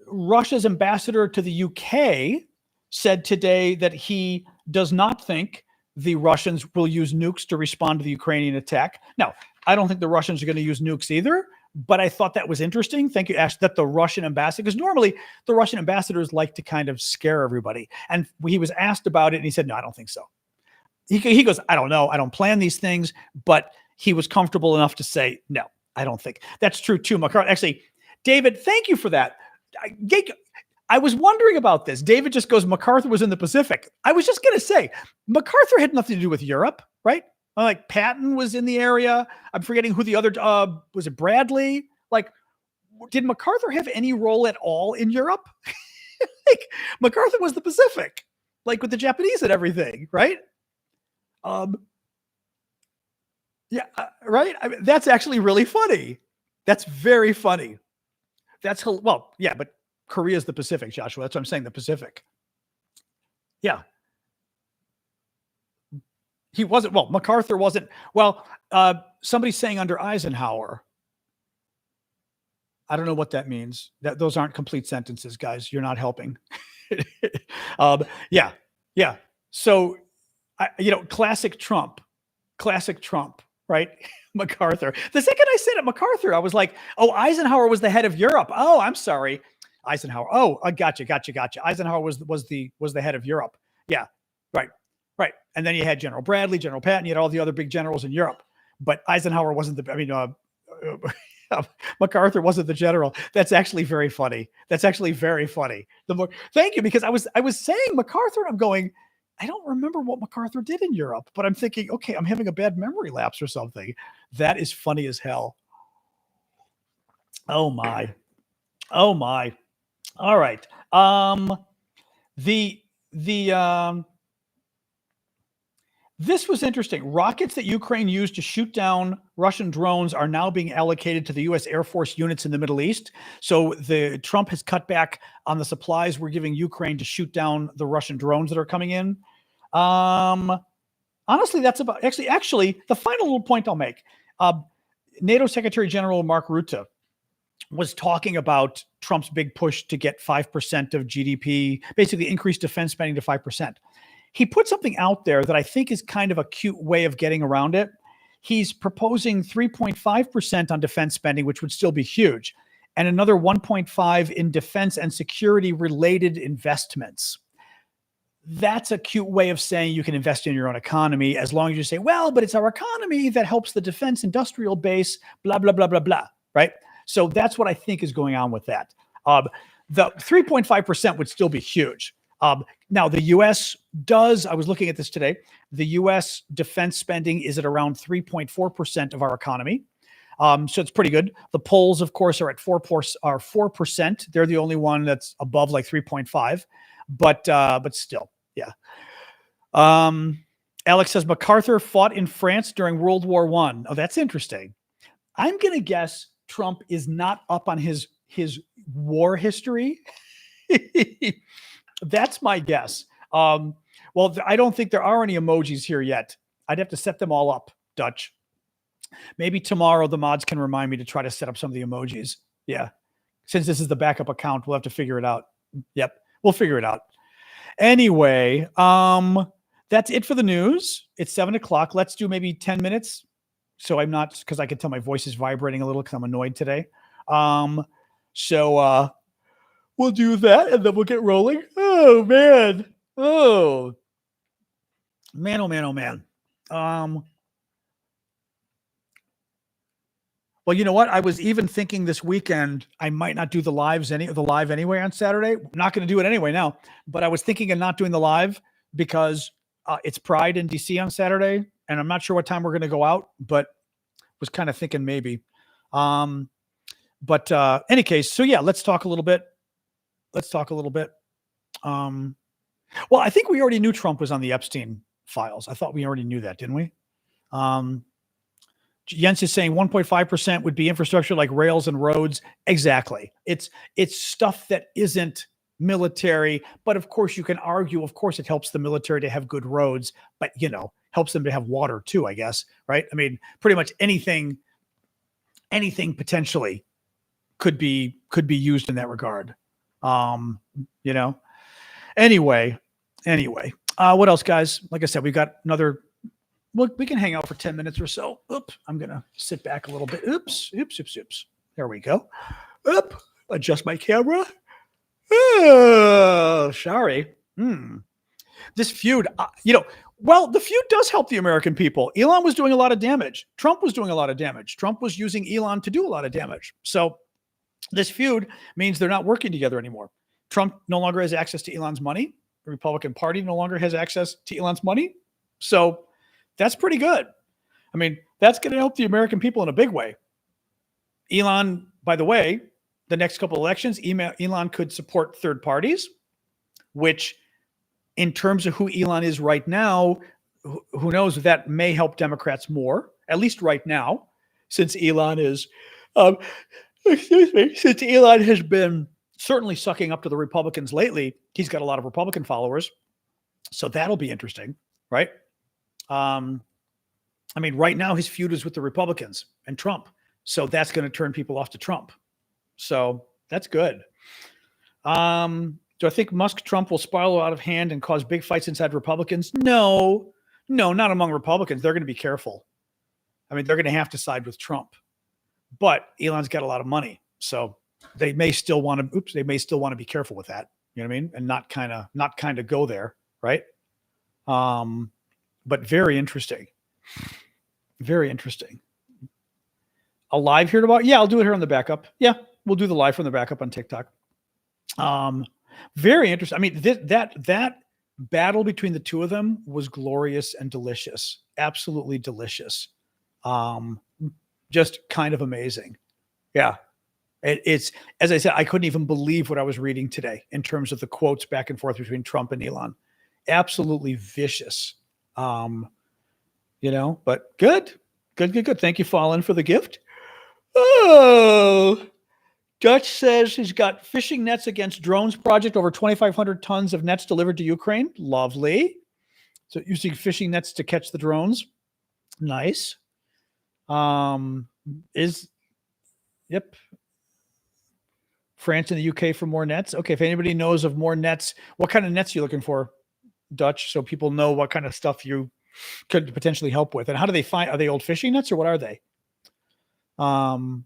Russia's ambassador to the UK said today that he does not think the Russians will use nukes to respond to the Ukrainian attack. Now, I don't think the Russians are going to use nukes either, but I thought that was interesting. Thank you, Ash, that the Russian ambassador, because normally the Russian ambassadors like to kind of scare everybody. And he was asked about it and he said, no, I don't think so. He goes, I don't know. I don't plan these things, but he was comfortable enough to say, no, I don't think. That's true too. McCarthy. Actually, David, thank you for that. I was wondering about this. David just goes, MacArthur was in the Pacific. I was just going to say, MacArthur had nothing to do with Europe, right? Like Patton was in the area. I'm forgetting who the other, was it Bradley? Like, did MacArthur have any role at all in Europe? Like, MacArthur was the Pacific, like with the Japanese and everything, right? Right. I mean, that's actually really funny. That's very funny. Well, yeah, but Korea's the Pacific, Joshua. That's what I'm saying. The Pacific. Yeah. He wasn't. Well, MacArthur wasn't. Well, somebody's saying under Eisenhower. I don't know what that means. Those aren't complete sentences, guys. You're not helping. Yeah. So, classic Trump, right? MacArthur. The second I said it, MacArthur, I was like, oh, Eisenhower was the head of Europe. Oh, I'm sorry. Eisenhower. Oh, I gotcha. Eisenhower was the head of Europe. Yeah. Right. And then you had General Bradley, General Patton, you had all the other big generals in Europe, but Eisenhower wasn't MacArthur wasn't the general. That's actually very funny. Thank you, because I was saying MacArthur and I'm going, I don't remember what MacArthur did in Europe, but I'm thinking, okay, I'm having a bad memory lapse or something. That is funny as hell. Oh my. All right. This was interesting. Rockets that Ukraine used to shoot down Russian drones are now being allocated to the U.S. Air Force units in the Middle East. So Trump has cut back on the supplies we're giving Ukraine to shoot down the Russian drones that are coming in. Honestly, that's about actually the final little point I'll make. NATO Secretary General Mark Rutte was talking about Trump's big push to get 5% of GDP, basically increase defense spending to 5%. He put something out there that I think is kind of a cute way of getting around it. He's proposing 3.5% on defense spending, which would still be huge, and another 1.5 in defense and security related investments. That's a cute way of saying you can invest in your own economy as long as you say, well, but it's our economy that helps the defense industrial base, blah, blah, blah, blah, blah, right? So that's what I think is going on with that. The 3.5% would still be huge. Now, the U.S. does, I was looking at this today, the U.S. defense spending is at around 3.4% of our economy. So it's pretty good. The polls, of course, are at 4%. They're the only one that's above like 3.5, but still, yeah. Alex says MacArthur fought in France during World War I. Oh, that's interesting. I'm gonna guess Trump is not up on his war history. That's my guess. Well, I don't think there are any emojis here yet. I'd have to set them all up, Dutch. Maybe tomorrow the mods can remind me to try to set up some of the emojis. Yeah. Since this is the backup account, we'll have to figure it out. Yep. We'll figure it out. Anyway, that's it for the news. It's 7:00. Let's do maybe 10 minutes. So I'm not, because I can tell my voice is vibrating a little because I'm annoyed today. So we'll do that and then we'll get rolling. Oh, man. Oh, man. Oh, man. Oh, man. Well, you know what? I was even thinking this weekend I might not do the live anyway on Saturday. I'm not going to do it anyway now, but I was thinking of not doing the live because it's Pride in DC on Saturday, and I'm not sure what time we're going to go out, but was kind of thinking maybe. But any case, so yeah, let's talk a little bit. Well, I think we already knew Trump was on the Epstein files. I thought we already knew that, didn't we? Jens is saying 1.5% would be infrastructure like rails and roads. Exactly. It's stuff that isn't military, but of course you can argue, of course it helps the military to have good roads, but helps them to have water too, I guess, right? I mean, pretty much anything potentially could be used in that regard. Anyway, what else, guys? Like I said, we've got another. Look, we can hang out for 10 minutes or so. Oops, I'm going to sit back a little bit. Oops. There we go. Oop, adjust my camera. Oh, sorry. This feud, well, the feud does help the American people. Elon was doing a lot of damage. Trump was doing a lot of damage. Trump was using Elon to do a lot of damage. So this feud means they're not working together anymore. Trump no longer has access to Elon's money. The Republican Party no longer has access to Elon's money. So that's pretty good. I mean, that's going to help the American people in a big way. Elon, by the way, the next couple of elections, Elon could support third parties, which in terms of who Elon is right now, who knows, that may help Democrats more, at least right now, since Elon is, since Elon has been certainly sucking up to the Republicans lately. He's got a lot of Republican followers. So that'll be interesting, right? I mean, right now his feud is with the Republicans and Trump. So that's going to turn people off to Trump. So that's good. Do I think Musk-Trump will spiral out of hand and cause big fights inside Republicans? No, not among Republicans. They're going to be careful. I mean, they're going to have to side with Trump. But Elon's got a lot of money. So they may still want to be careful with that. You know what I mean? And not kind of go there, right? But very interesting. Very interesting. A live here tomorrow? Yeah, I'll do it here on the backup. Yeah, we'll do the live from the backup on TikTok. Very interesting. I mean, that battle between the two of them was glorious and delicious. Absolutely delicious. Just kind of amazing. Yeah. It's, as I said, I couldn't even believe what I was reading today in terms of the quotes back and forth between Trump and Elon. Absolutely vicious. But good. Thank you, Fallen, for the gift. Oh, Dutch says he's got fishing nets against drones project, over 2,500 tons of nets delivered to Ukraine. Lovely. So using fishing nets to catch the drones. Nice. Yep. France and the UK for more nets. Okay. If anybody knows of more nets, what kind of nets are you looking for, Dutch? So people know what kind of stuff you could potentially help with. And how do they find, are they old fishing nets or what are they? Oh,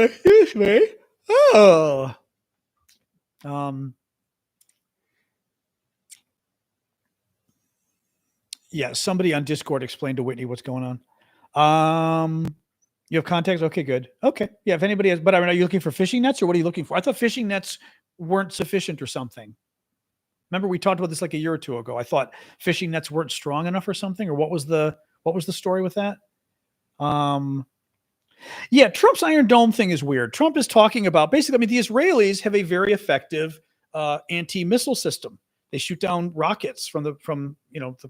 excuse me. Oh. Yeah, somebody on Discord explained to Whitney what's going on. You have contacts? Okay, good. Okay. Yeah, if anybody has, but I mean, are you looking for fishing nets or what are you looking for? I thought fishing nets weren't sufficient or something. Remember we talked about this like a year or two ago. I thought fishing nets weren't strong enough or something, or what was the story with that? Um, yeah, Trump's Iron Dome thing is weird. Trump is talking about basically, I mean, the Israelis have a very effective anti-missile system. They shoot down rockets from the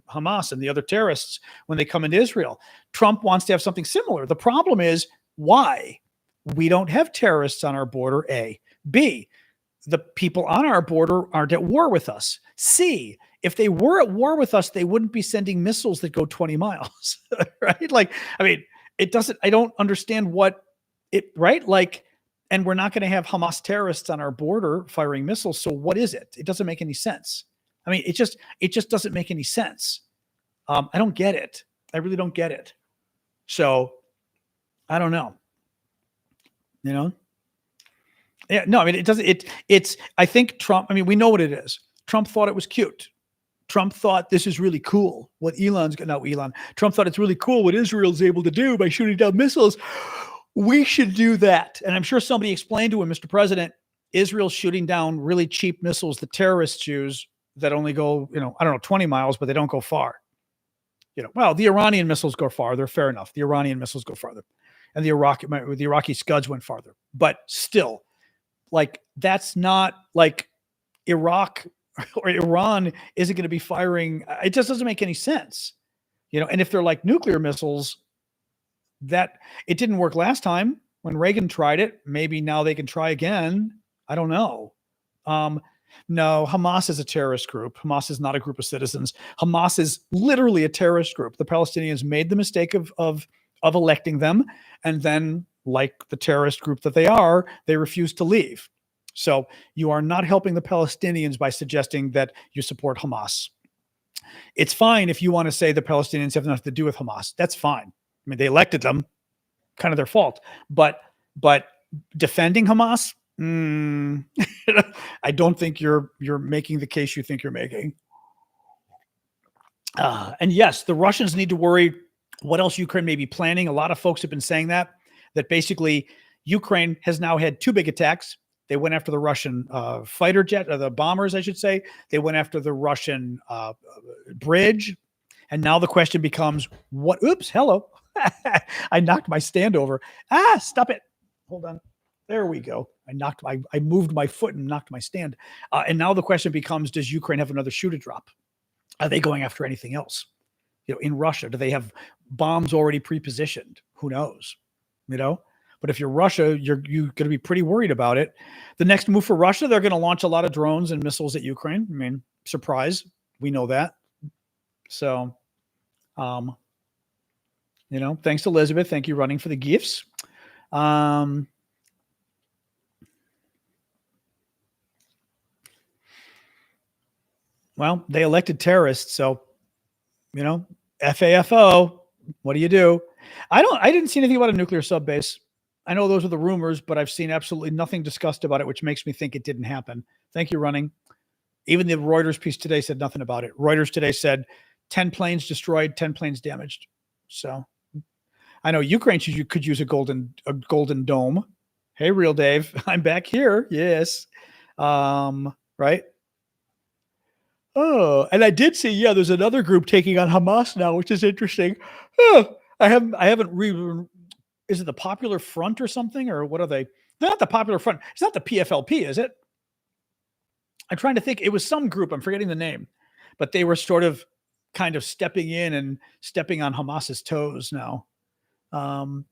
Hamas and the other terrorists when they come into Israel. Trump wants to have something similar. The problem is why we don't have terrorists on our border. A, B, the people on our border aren't at war with us. C, if they were at war with us, they wouldn't be sending missiles that go 20 miles, right? Like, I mean, it doesn't, I don't understand what it, right? Like, and we're not going to have Hamas terrorists on our border firing missiles. So what is it? It doesn't make any sense. I mean, it just doesn't make any sense. I don't get it. I really don't get it. So I don't know, you know? Yeah, no, I mean, it doesn't, it's, I think Trump, I mean, we know what it is. Trump thought it was cute. Trump thought this is really cool. What Trump thought it's really cool what Israel's able to do by shooting down missiles. We should do that. And I'm sure somebody explained to him, Mr. President, Israel's shooting down really cheap missiles the terrorists use that only go, 20 miles, but they don't go far. Well, the Iranian missiles go farther. Fair enough. The Iranian missiles go farther. And the Iraqi Scuds went farther. But still, like, that's not like Iraq or Iran isn't going to be firing. It just doesn't make any sense, and if they're like nuclear missiles, that it didn't work last time when Reagan tried it. Maybe now they can try again. I don't know. No, Hamas is a terrorist group. Hamas is not a group of citizens. Hamas is literally a terrorist group. The Palestinians made the mistake of electing them. And then, like the terrorist group that they are, they refuse to leave. So you are not helping the Palestinians by suggesting that you support Hamas. It's fine if you want to say the Palestinians have nothing to do with Hamas. That's fine. I mean, they elected them, kind of their fault. But defending Hamas, I don't think you're making the case you think you're making. And yes, the Russians need to worry what else Ukraine may be planning. A lot of folks have been saying that basically Ukraine has now had two big attacks. They went after the Russian fighter jet, or the bombers, I should say. They went after the Russian bridge. And now the question becomes, what? Oops, hello. I knocked my stand over. Stop it. Hold on. There we go. I moved my foot and knocked my stand. And now the question becomes, does Ukraine have another shoe to drop? Are they going after anything else? In Russia, do they have bombs already pre-positioned? Who knows? But if you're Russia, you're going to be pretty worried about it. The next move for Russia, they're going to launch a lot of drones and missiles at Ukraine. I mean, surprise. We know that. So, thanks, Elizabeth. Thank you, running for the gifts. Well, they elected terrorists. So, FAFO, what do you do? I didn't see anything about a nuclear sub base. I know those are the rumors, but I've seen absolutely nothing discussed about it, which makes me think it didn't happen. Thank you, running. Even the Reuters piece today said nothing about it. Reuters today said 10 planes destroyed, 10 planes damaged. So I know Ukraine could use a golden dome. Hey, Real Dave, I'm back here. Yes. Right. Oh, and I did see, there's another group taking on Hamas now, which is interesting. Oh, I haven't is it the Popular Front or something, or what are they? They're not the Popular Front. It's not the PFLP, is it? I'm trying to think. It was some group. I'm forgetting the name, but they were sort of kind of stepping in and stepping on Hamas's toes now. All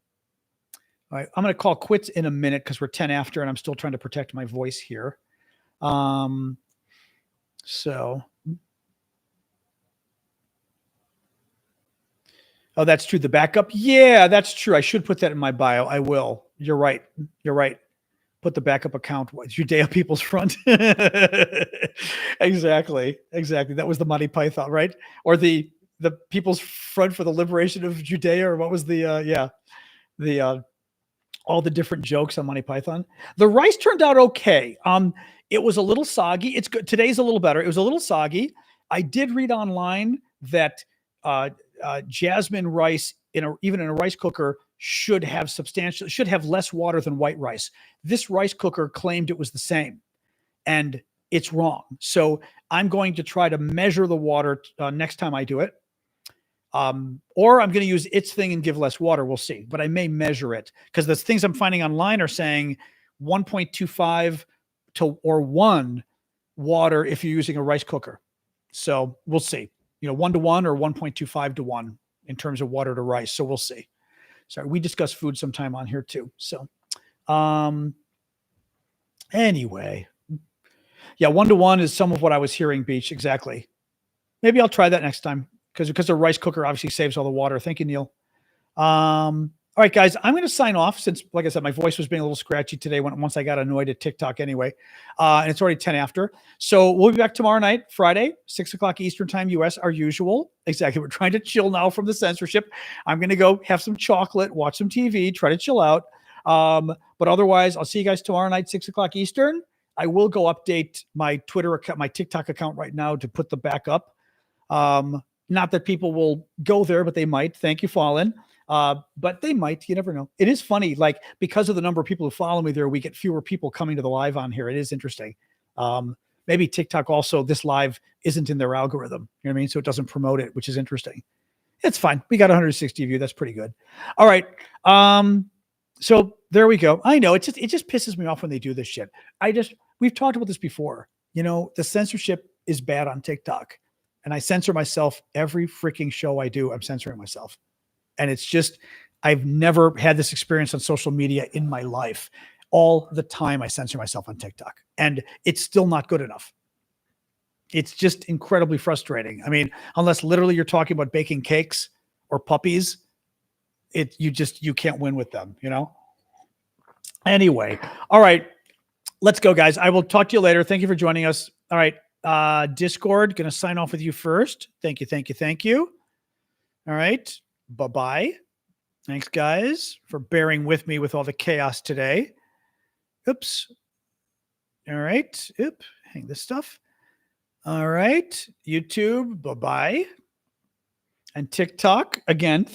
right, I'm going to call quits in a minute because we're 10 after, and I'm still trying to protect my voice here. So. Oh, that's true. The backup. Yeah, that's true. I should put that in my bio. I will. You're right. Put the backup account. Judea People's Front. Exactly. That was the Monty Python, right? Or the People's Front for the Liberation of Judea, or what was all the different jokes on Monty Python. The rice turned out okay. It was a little soggy. It's good. Today's a little better. It was a little soggy. I did read online that jasmine rice even in a rice cooker should have less water than white rice. This rice cooker claimed it was the same, and it's wrong. So I'm going to try to measure the water next time I do it. Or I'm going to use its thing and give less water. We'll see, but I may measure it because the things I'm finding online are saying 1.25 or 1 water if you're using a rice cooker. So we'll see, 1 to 1 or 1.25 to 1 in terms of water to rice. So we'll see. Sorry, we discuss food sometime on here too. So, anyway, yeah, 1 to 1 is some of what I was hearing, Beach. Exactly. Maybe I'll try that next time because the rice cooker obviously saves all the water. Thank you, Neil. All right, guys, I'm going to sign off since, like I said, my voice was being a little scratchy today once I got annoyed at TikTok anyway. And it's already 10 after. So we'll be back tomorrow night, Friday, 6 o'clock Eastern time, US, our usual. Exactly. We're trying to chill now from the censorship. I'm going to go have some chocolate, watch some TV, try to chill out. But otherwise, I'll see you guys tomorrow night, 6 o'clock Eastern. I will go update my Twitter account, my TikTok account right now to put the back up. Not that people will go there, but they might. Thank you, Fallen. But they might, you never know. It is funny, like because of the number of people who follow me there, we get fewer people coming to the live on here. It is interesting. Maybe TikTok also, this live isn't in their algorithm, you know what I mean? So it doesn't promote it, which is interesting. It's fine. We got 160 of you. That's pretty good. All right. So there we go. I know it just pisses me off when they do this shit. We've talked about this before. The censorship is bad on TikTok, and I censor myself every freaking show I do. I'm censoring myself. And it's just, I've never had this experience on social media in my life. All the time I censor myself on TikTok, and it's still not good enough. It's just incredibly frustrating. I mean, unless literally you're talking about baking cakes or puppies, you can't win with them, Anyway, all right, let's go, guys. I will talk to you later. Thank you for joining us. All right, Discord, going to sign off with you first. Thank you. All right. Bye-bye. Thanks, guys, for bearing with me with all the chaos today. Oops. All right. Hang this stuff. All right. YouTube, bye-bye. And TikTok, again,